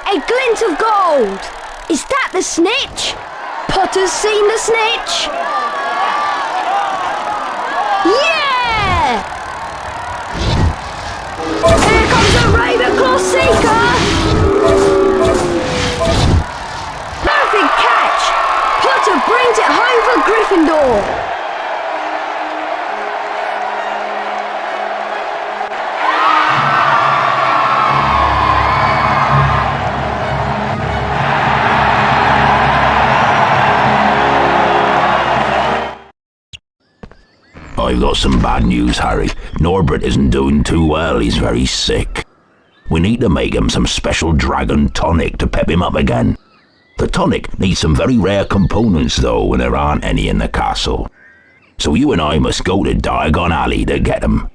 A glint of gold! Is that the snitch? Potter's seen the snitch! Yeah! Here comes a Ravenclaw seeker! Perfect catch! Potter brings it home for Gryffindor! I've got some bad news, Harry. Norbert isn't doing too well. He's very sick. We need to make him some special dragon tonic to pep him up again. The tonic needs some very rare components, though, and there aren't any in the castle. So you and I must go to Diagon Alley to get them.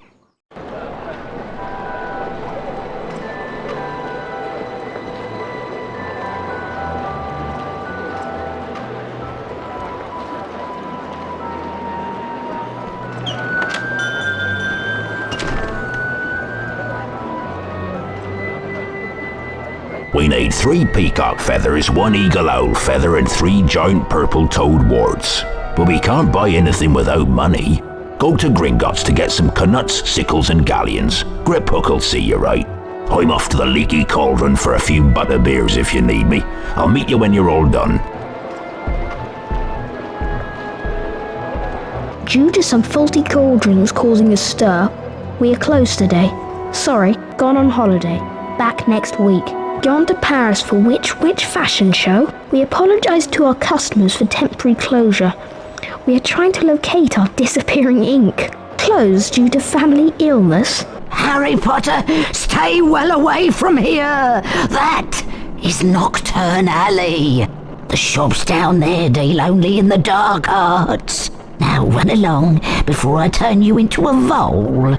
We need 3 peacock feathers, 1 eagle owl feather, and 3 giant purple toad warts. But we can't buy anything without money. Go to Gringotts to get some knuts, sickles, and galleons. Griphook'll see you right. I'm off to the Leaky Cauldron for a few butterbeers if you need me. I'll meet you when you're all done. Due to some faulty cauldrons causing a stir, we are closed today. Sorry, gone on holiday. Back next week. Gone to Paris for which fashion show? We apologise to our customers for temporary closure. We are trying to locate our disappearing ink. Closed due to family illness. Harry Potter, stay well away from here. That is Nocturne Alley. The shops down there deal only in the dark arts. Now run along before I turn you into a vole.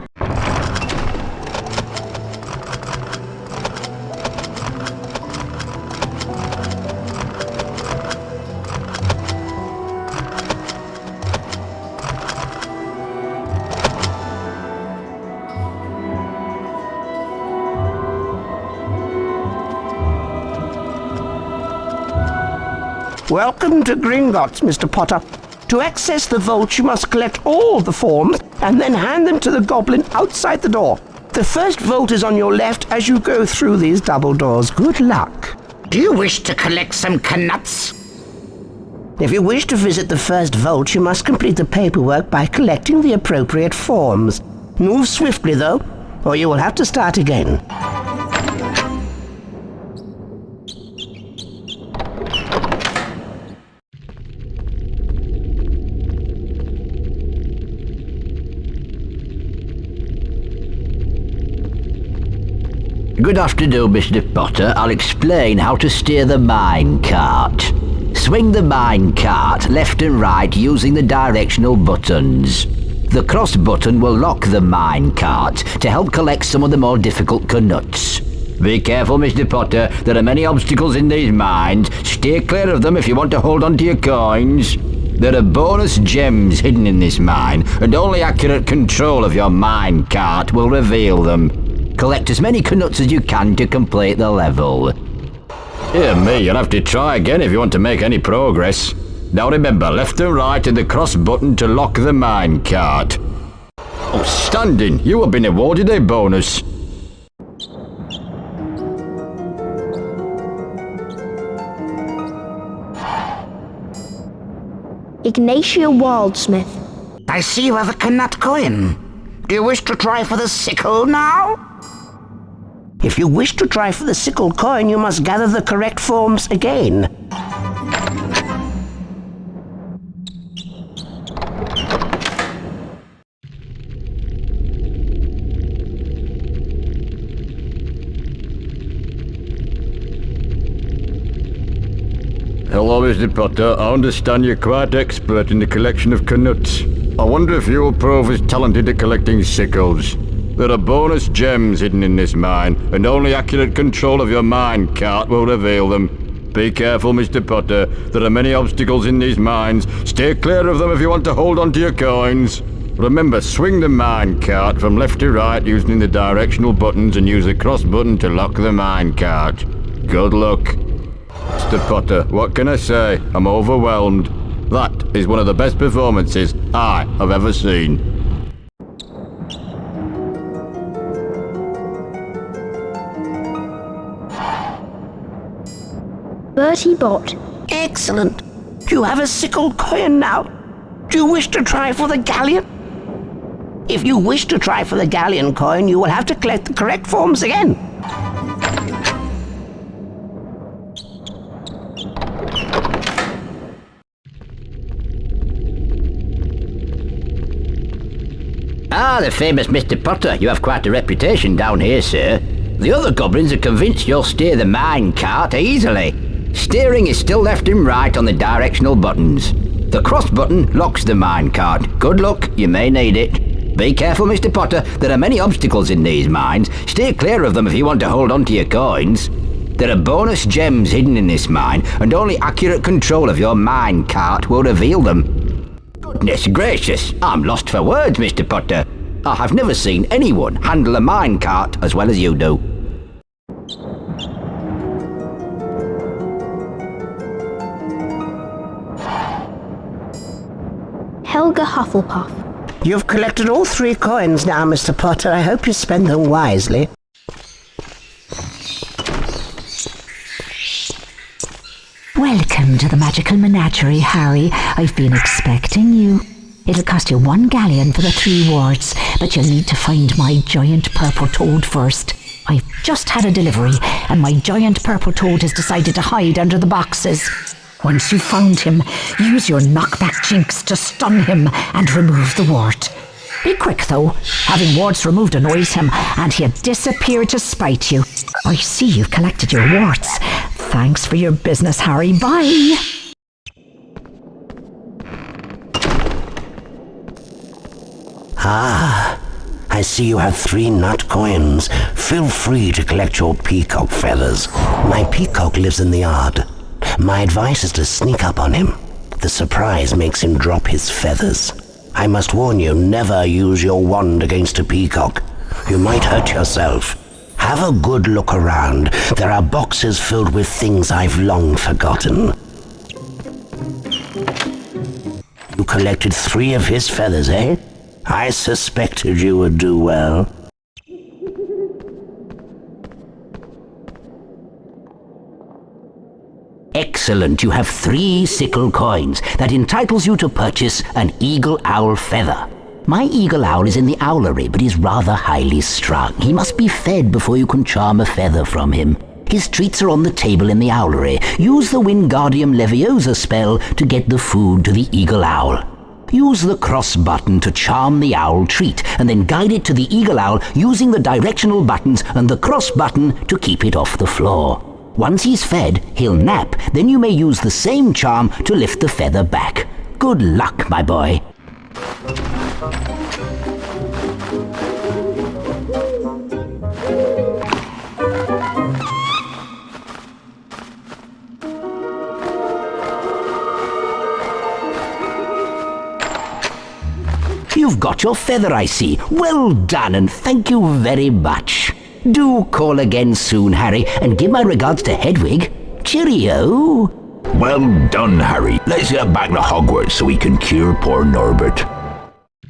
Welcome to Gringotts, Mr. Potter. To access the vault, you must collect all the forms and then hand them to the goblin outside the door. The first vault is on your left as you go through these double doors. Good luck. Do you wish to collect some knuts? If you wish to visit the first vault, you must complete the paperwork by collecting the appropriate forms. Move swiftly, though, or you will have to start again. Good afternoon, Mr. Potter. I'll explain how to steer the mine cart. Swing the mine cart left and right using the directional buttons. The cross button will lock the mine cart to help collect some of the more difficult knuts. Be careful, Mr. Potter. There are many obstacles in these mines. Steer clear of them if you want to hold on to your coins. There are bonus gems hidden in this mine, and only accurate control of your mine cart will reveal them. Collect as many knuts as you can to complete the level. Dear me, you'll have to try again if you want to make any progress. Now remember, left and right and the cross button to lock the mine cart. Outstanding! You have been awarded a bonus. Ignatia Wildsmith. I see you have a knut coin. Do you wish to try for the sickle now? If you wish to try for the sickle coin, you must gather the correct forms again. Hello, Mr. Potter. I understand you're quite expert in the collection of knuts. I wonder if you'll prove as talented at collecting sickles. There are bonus gems hidden in this mine, and only accurate control of your mine cart will reveal them. Be careful, Mr. Potter. There are many obstacles in these mines. Stay clear of them if you want to hold on to your coins. Remember, swing the mine cart from left to right using the directional buttons and use the cross button to lock the mine cart. Good luck. Mr. Potter, what can I say? I'm overwhelmed. That is one of the best performances I have ever seen. Bertie Bott. Excellent. You have a sickle coin now. Do you wish to try for the galleon? If you wish to try for the galleon coin, you will have to collect the correct forms again. Ah, the famous Mr. Potter. You have quite a reputation down here, sir. The other goblins are convinced you'll steer the mine cart easily. Steering is still left and right on the directional buttons. The cross button locks the mine cart. Good luck, you may need it. Be careful, Mr. Potter. There are many obstacles in these mines. Stay clear of them if you want to hold on to your coins. There are bonus gems hidden in this mine, and only accurate control of your mine cart will reveal them. Goodness gracious, I'm lost for words, Mr. Potter. I have never seen anyone handle a mine cart as well as you do. Helga Hufflepuff. You've collected all 3 coins now, Mr. Potter. I hope you spend them wisely. Welcome to the magical menagerie, Harry. I've been expecting you. It'll cost you 1 galleon for the 3 warts, but you'll need to find my giant purple toad first. I've just had a delivery, and my giant purple toad has decided to hide under the boxes. Once you've found him, use your knockback jinx to stun him and remove the wart. Be quick, though. Having warts removed annoys him, and he'll disappear to spite you. I see you've collected your warts. Thanks for your business, Harry. Bye! Ah, I see you have 3 nut coins. Feel free to collect your peacock feathers. My peacock lives in the yard. My advice is to sneak up on him. The surprise makes him drop his feathers. I must warn you, never use your wand against a peacock. You might hurt yourself. Have a good look around. There are boxes filled with things I've long forgotten. You collected 3 of his feathers, eh? I suspected you would do well. Excellent, you have 3 sickle coins. That entitles you to purchase an eagle owl feather. My eagle owl is in the owlery, but he's rather highly strung. He must be fed before you can charm a feather from him. His treats are on the table in the owlery. Use the Wingardium Leviosa spell to get the food to the eagle owl. Use the cross button to charm the owl treat, and then guide it to the eagle owl using the directional buttons and the cross button to keep it off the floor. Once he's fed, he'll nap, then you may use the same charm to lift the feather back. Good luck, my boy. You've got your feather, I see. Well done, and thank you very much. Do call again soon, Harry, and give my regards to Hedwig. Cheerio. Well done, Harry. Let's get back to Hogwarts so we can cure poor Norbert.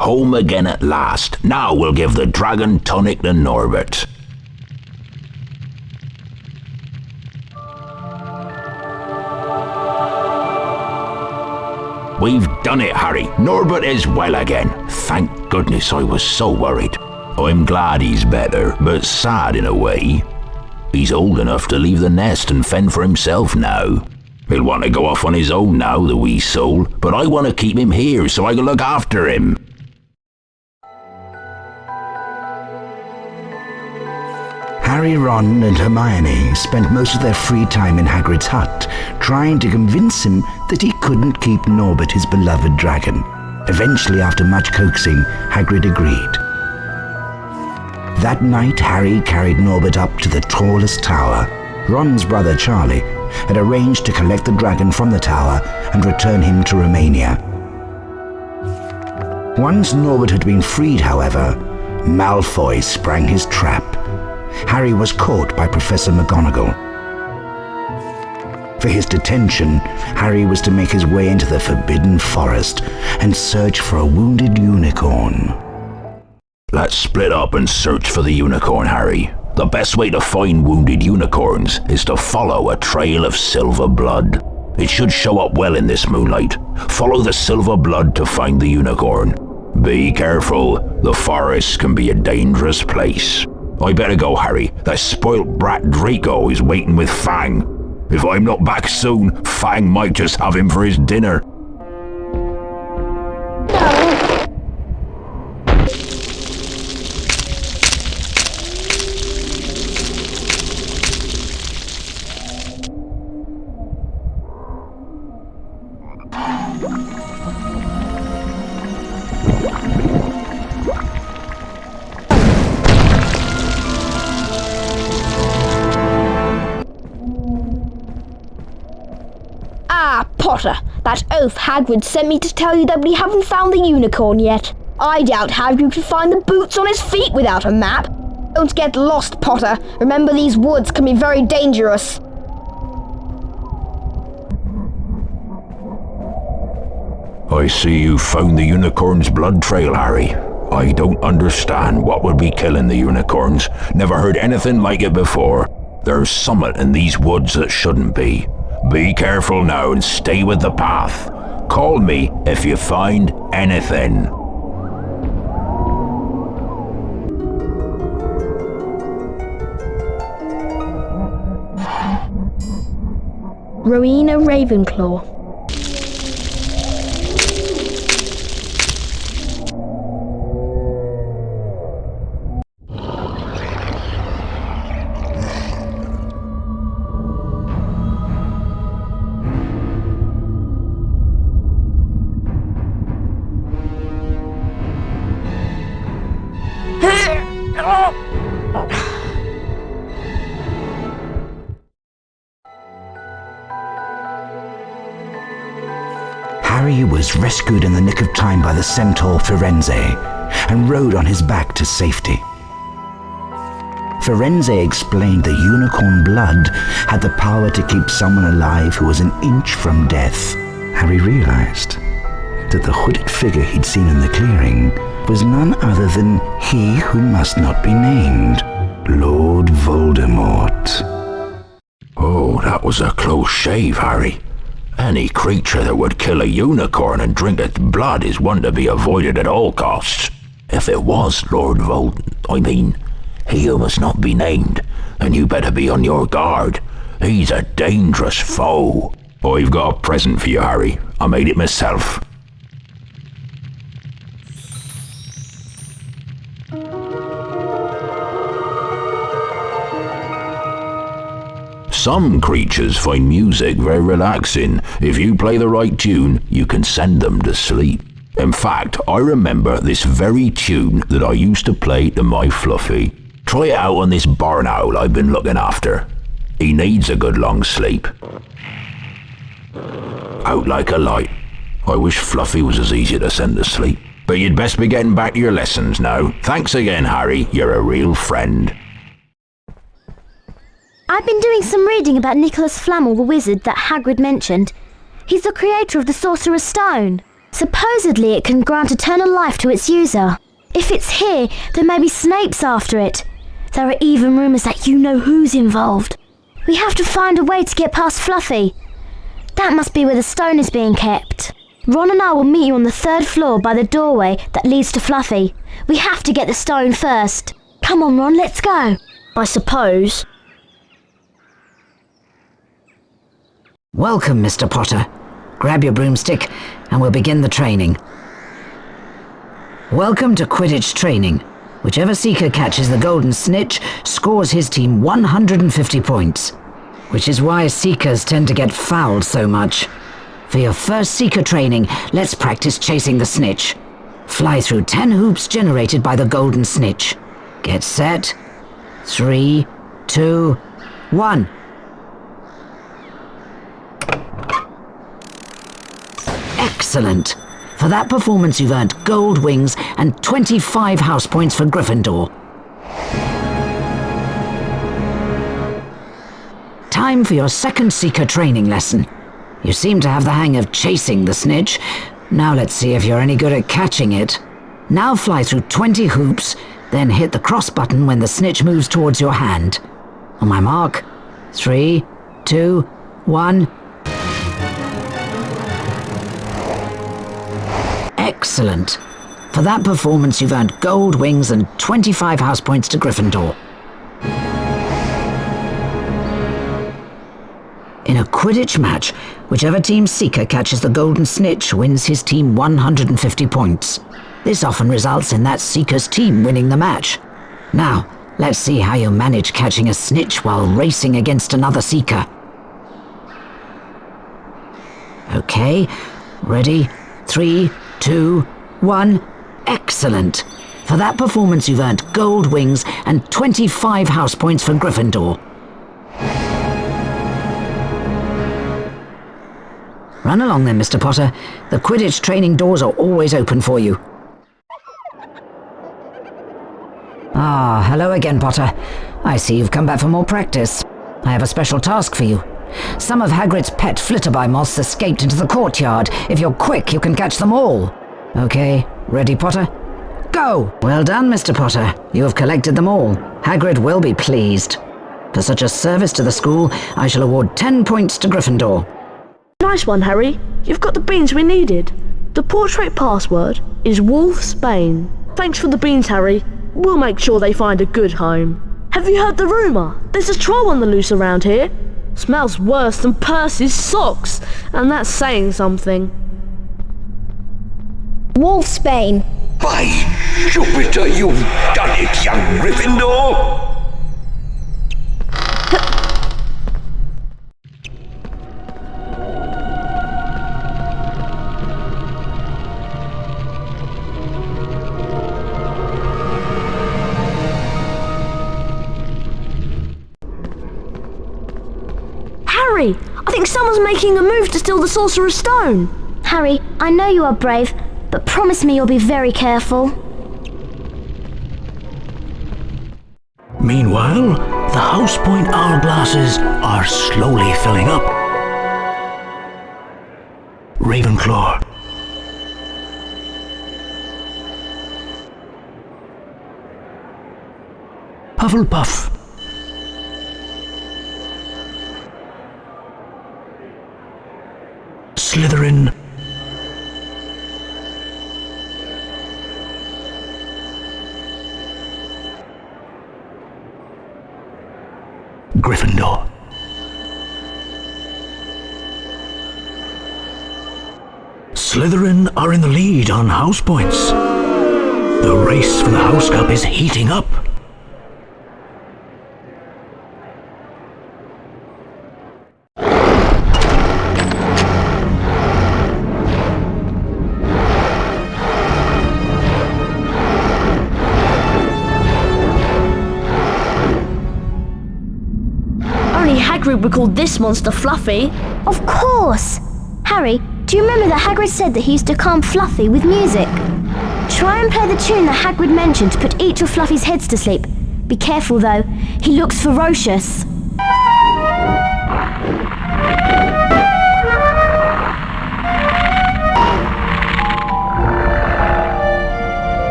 Home again at last. Now we'll give the dragon tonic to Norbert. We've done it, Harry. Norbert is well again. Thank goodness, I was so worried. I'm glad he's better, but sad in a way. He's old enough to leave the nest and fend for himself now. He'll want to go off on his own now, the wee soul, but I want to keep him here so I can look after him. Harry, Ron, and Hermione spent most of their free time in Hagrid's hut, trying to convince him that he couldn't keep Norbert, his beloved dragon. Eventually, after much coaxing, Hagrid agreed. That night, Harry carried Norbert up to the tallest tower. Ron's brother Charlie had arranged to collect the dragon from the tower and return him to Romania. Once Norbert had been freed, however, Malfoy sprang his trap. Harry was caught by Professor McGonagall. For his detention, Harry was to make his way into the Forbidden Forest and search for a wounded unicorn. Let's split up and search for the unicorn, Harry. The best way to find wounded unicorns is to follow a trail of silver blood. It should show up well in this moonlight. Follow the silver blood to find the unicorn. Be careful, the forest can be a dangerous place. I better go, Harry. That spoilt brat Draco is waiting with Fang. If I'm not back soon, Fang might just have him for his dinner. Potter, that oaf Hagrid sent me to tell you that we haven't found the unicorn yet. I doubt Hagrid could find the boots on his feet without a map. Don't get lost, Potter. Remember, these woods can be very dangerous. I see you found the unicorn's blood trail, Harry. I don't understand what would be killing the unicorns. Never heard anything like it before. There's summit in these woods that shouldn't be. Be careful now and stay with the path. Call me if you find anything. Rowena Ravenclaw. Harry was rescued in the nick of time by the centaur Firenze and rode on his back to safety. Firenze explained the unicorn blood had the power to keep someone alive who was an inch from death. Harry realized that the hooded figure he'd seen in the clearing was none other than he who must not be named, Lord Voldemort. Oh, that was a close shave, Harry. Any creature that would kill a unicorn and drink its blood is one to be avoided at all costs. If it was Lord he who must not be named, then you better be on your guard. He's a dangerous foe. I've got a present for you, Harry. I made it myself. Some creatures find music very relaxing. If you play the right tune, you can send them to sleep. In fact, I remember this very tune that I used to play to my Fluffy. Try it out on this barn owl I've been looking after. He needs a good long sleep. Out like a light. I wish Fluffy was as easy to send to sleep. But you'd best be getting back to your lessons now. Thanks again, Harry. You're a real friend. I've been doing some reading about Nicholas Flamel, the wizard that Hagrid mentioned. He's the creator of the Sorcerer's Stone. Supposedly it can grant eternal life to its user. If it's here, then maybe Snape's after it. There are even rumours that you know who's involved. We have to find a way to get past Fluffy. That must be where the stone is being kept. Ron and I will meet you on the 3rd floor by the doorway that leads to Fluffy. We have to get the stone first. Come on, Ron, let's go. I suppose. Welcome, Mr. Potter. Grab your broomstick and we'll begin the training. Welcome to Quidditch training. Whichever seeker catches the golden snitch scores his team 150 points. Which is why seekers tend to get fouled so much. For your first seeker training, let's practice chasing the snitch. Fly through 10 hoops generated by the golden snitch. Get set. 3, 2, 1. Excellent. For that performance, you've earned gold wings and 25 house points for Gryffindor. Time for your second seeker training lesson. You seem to have the hang of chasing the snitch. Now let's see if you're any good at catching it. Now fly through 20 hoops, then hit the cross button when the snitch moves towards your hand. On my mark, 3, 2, 1... Excellent. For that performance, you've earned gold wings and 25 house points to Gryffindor. In a Quidditch match, whichever team's seeker catches the golden snitch wins his team 150 points. This often results in that seeker's team winning the match. Now, let's see how you manage catching a snitch while racing against another seeker. Okay, ready? 3, 2, 1. Excellent. For that performance, you've earned gold wings and 25 house points for Gryffindor. Run along then, Mr. Potter. The Quidditch training doors are always open for you. Ah, hello again, Potter. I see you've come back for more practice. I have a special task for you. Some of Hagrid's pet flitterby moths escaped into the courtyard. If you're quick, you can catch them all. Okay, ready, Potter? Go! Well done, Mr. Potter. You have collected them all. Hagrid will be pleased. For such a service to the school, I shall award 10 points to Gryffindor. Nice one, Harry. You've got the beans we needed. The portrait password is Wolfsbane. Thanks for the beans, Harry. We'll make sure they find a good home. Have you heard the rumour? There's a troll on the loose around here. Smells worse than Percy's socks, and that's saying something. Wolfsbane. By Jupiter, you've done it, young Gryffindor! Harry, I think someone's making a move to steal the Sorcerer's Stone. Harry, I know you are brave, but promise me you'll be very careful. Meanwhile, the House Point hourglasses are slowly filling up. Ravenclaw, Hufflepuff. Slytherin. Gryffindor. Slytherin are in the lead on house points. The race for the House Cup is heating up. Only Hagrid would call this monster Fluffy. Of course! Harry, do you remember that Hagrid said that he used to calm Fluffy with music? Try and play the tune that Hagrid mentioned to put each of Fluffy's heads to sleep. Be careful though, he looks ferocious.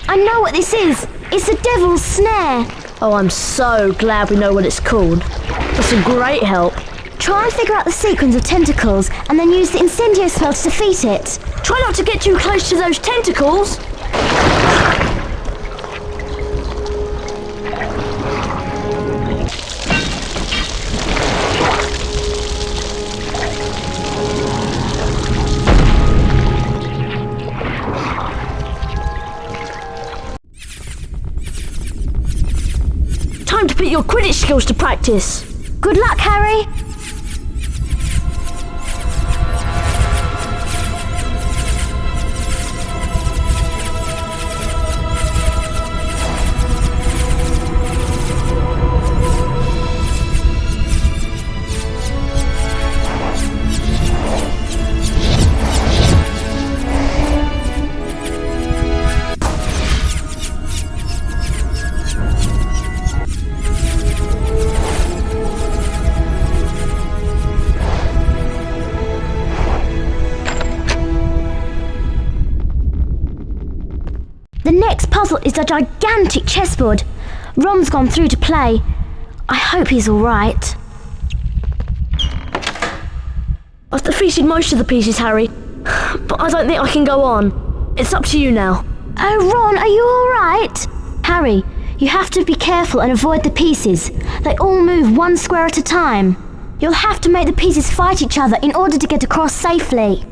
I know what this is. It's the Devil's Snare. Oh, I'm so glad we know what it's called. It's a great help. Try and figure out the sequence of tentacles and then use the Incendio spell to defeat it. Try not to get too close to those tentacles. Time to put your Quidditch skills to practice. Good luck, Harry. The next puzzle is a gigantic chessboard. Ron's gone through to play. I hope he's all right. I've defeated most of the pieces, Harry, but I don't think I can go on. It's up to you now. Oh, Ron, are you all right? Harry, you have to be careful and avoid the pieces. They all move one square at a time. You'll have to make the pieces fight each other in order to get across safely.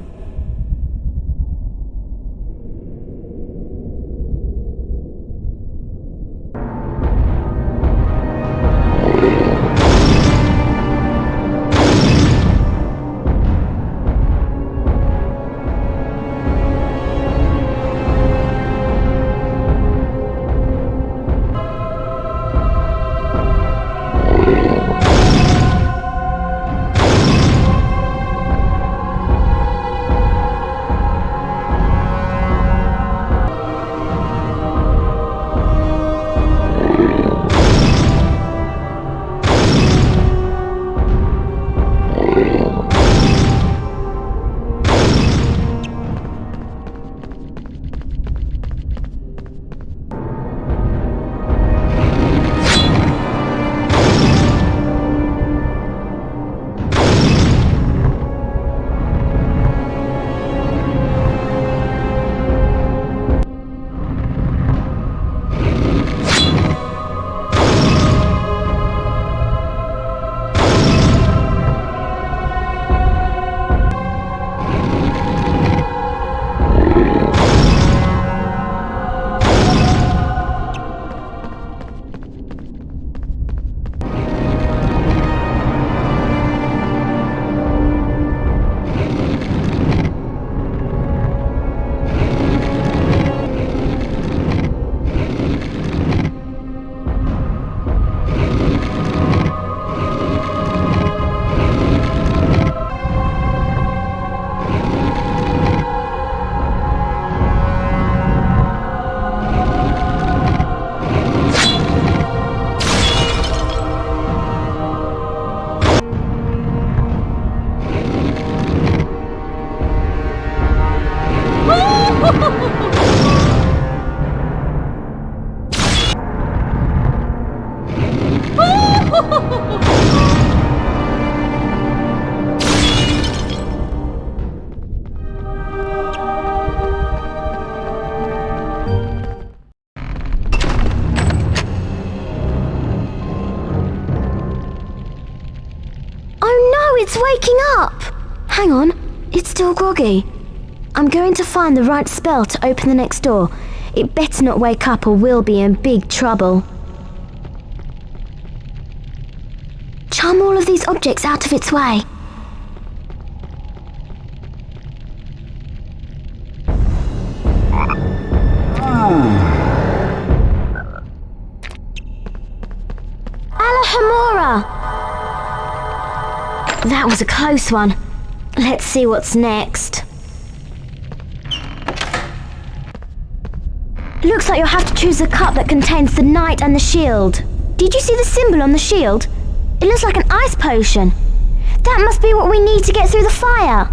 It's waking up! Hang on, it's still groggy. I'm going to find the right spell to open the next door. It better not wake up or we'll be in big trouble. Charm all of these objects out of its way. Alahomora! That was a close one. Let's see what's next. Looks like you'll have to choose a cup that contains the knight and the shield. Did you see the symbol on the shield? It looks like an ice potion. That must be what we need to get through the fire.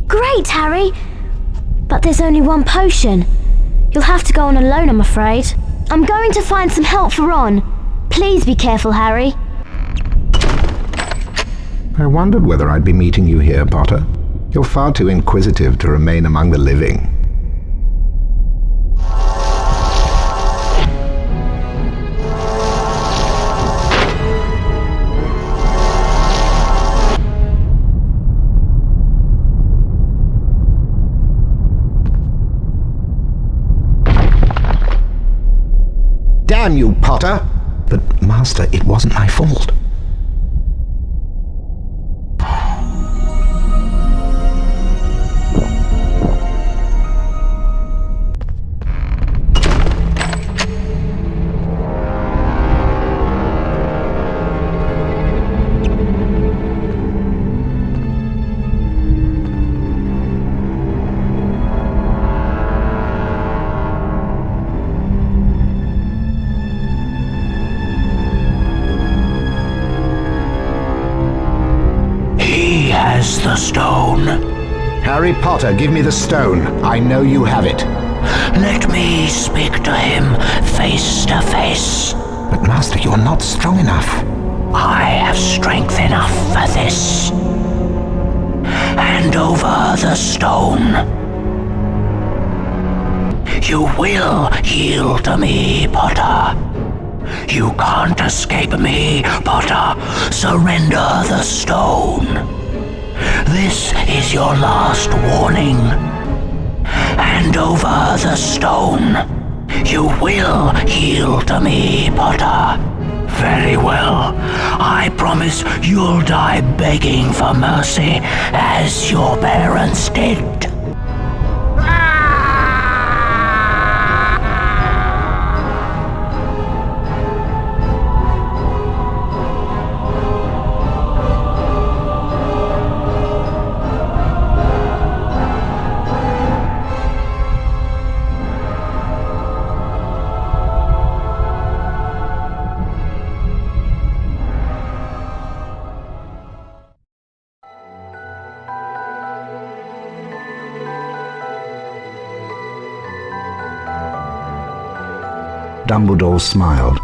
Great, Harry! But there's only one potion. You'll have to go on alone, I'm afraid. I'm going to find some help for Ron. Please be careful, Harry. I wondered whether I'd be meeting you here, Potter. You're far too inquisitive to remain among the living. Damn you, Potter! But, Master, it wasn't my fault. The stone. Harry Potter, give me the stone. I know you have it. Let me speak to him face to face. But Master, you're not strong enough. I have strength enough for this. Hand over the stone. You will yield to me, Potter. You can't escape me, Potter. Surrender the stone. This is your last warning. Hand over the stone. You will yield to me, Potter. Very well. I promise you'll die begging for mercy, as your parents did. Dumbledore smiled.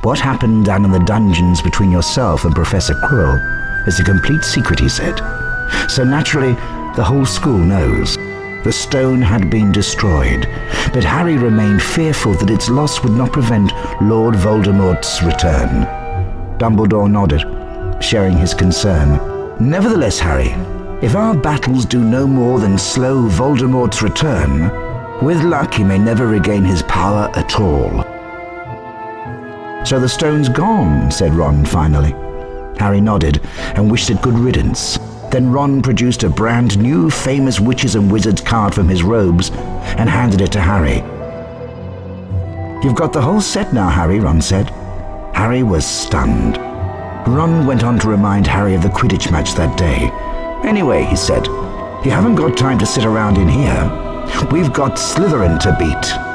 What happened down in the dungeons between yourself and Professor Quirrell is a complete secret, he said. So naturally, the whole school knows. The stone had been destroyed, but Harry remained fearful that its loss would not prevent Lord Voldemort's return. Dumbledore nodded, sharing his concern. Nevertheless, Harry, if our battles do no more than slow Voldemort's return, with luck he may never regain his power at all. So the stone's gone, said Ron finally. Harry nodded and wished it good riddance. Then Ron produced a brand new famous witches and wizards card from his robes and handed it to Harry. You've got the whole set now, Harry, Ron said. Harry was stunned. Ron went on to remind Harry of the Quidditch match that day. Anyway, he said, you haven't got time to sit around in here. We've got Slytherin to beat.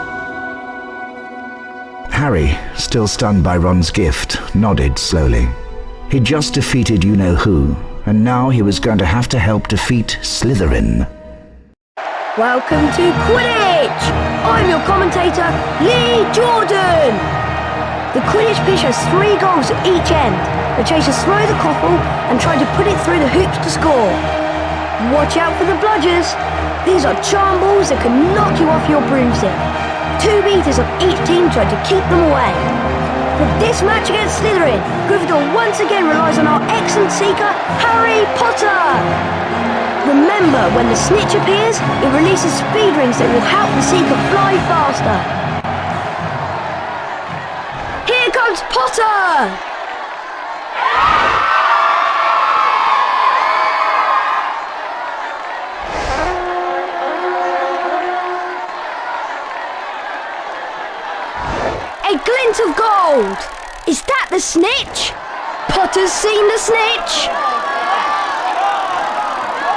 Harry, still stunned by Ron's gift, nodded slowly. He'd just defeated you-know-who, and now he was going to have to help defeat Slytherin. Welcome to Quidditch! I'm your commentator, Lee Jordan! The Quidditch pitch has 3 goals at each end. The chasers throw the quaffle and try to put it through the hoops to score. Watch out for the bludgers. These are charm balls that can knock you off your broomstick. 2 beaters of each team try to keep them away. For this match against Slytherin, Gryffindor once again relies on our excellent seeker, Harry Potter. Remember, when the snitch appears, it releases speed rings that will help the seeker fly faster. Here comes Potter! A glint of gold! Is that the snitch? Potter's seen the snitch!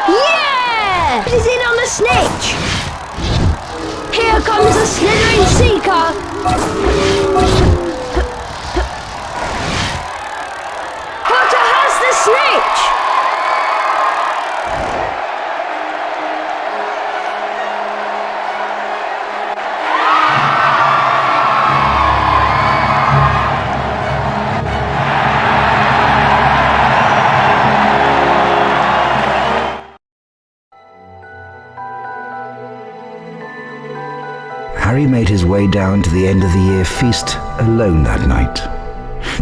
Yeah! It is in on the snitch! Here comes the Slytherin seeker! Potter has the snitch! Harry made his way down to the end of the year feast alone that night.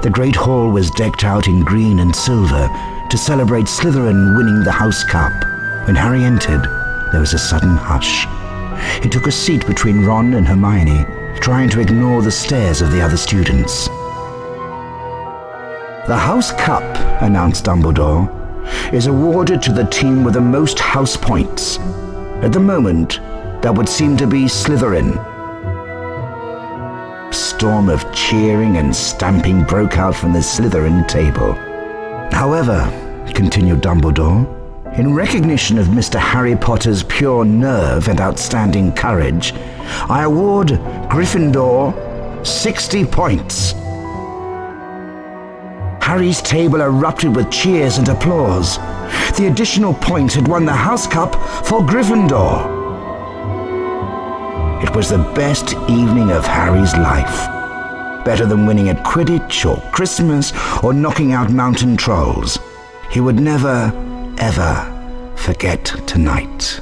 The Great Hall was decked out in green and silver to celebrate Slytherin winning the House Cup. When Harry entered, there was a sudden hush. He took a seat between Ron and Hermione, trying to ignore the stares of the other students. The House Cup, announced Dumbledore, is awarded to the team with the most house points. At the moment, that would seem to be Slytherin. A storm of cheering and stamping broke out from the Slytherin table. However, continued Dumbledore, in recognition of Mr. Harry Potter's pure nerve and outstanding courage, I award Gryffindor 60 points. Harry's table erupted with cheers and applause. The additional point had won the House Cup for Gryffindor. It was the best evening of Harry's life. Better than winning at Quidditch or Christmas or knocking out mountain trolls. He would never, ever forget tonight.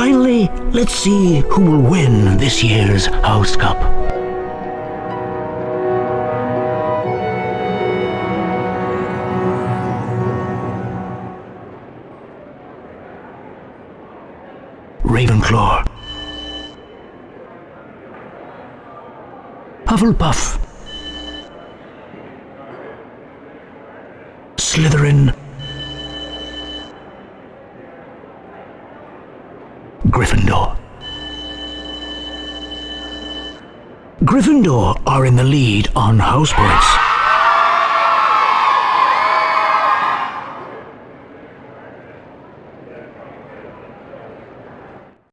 Finally, let's see who will win this year's House Cup. Ravenclaw, Hufflepuff, Slytherin, Gryffindor. Gryffindor are in the lead on house points.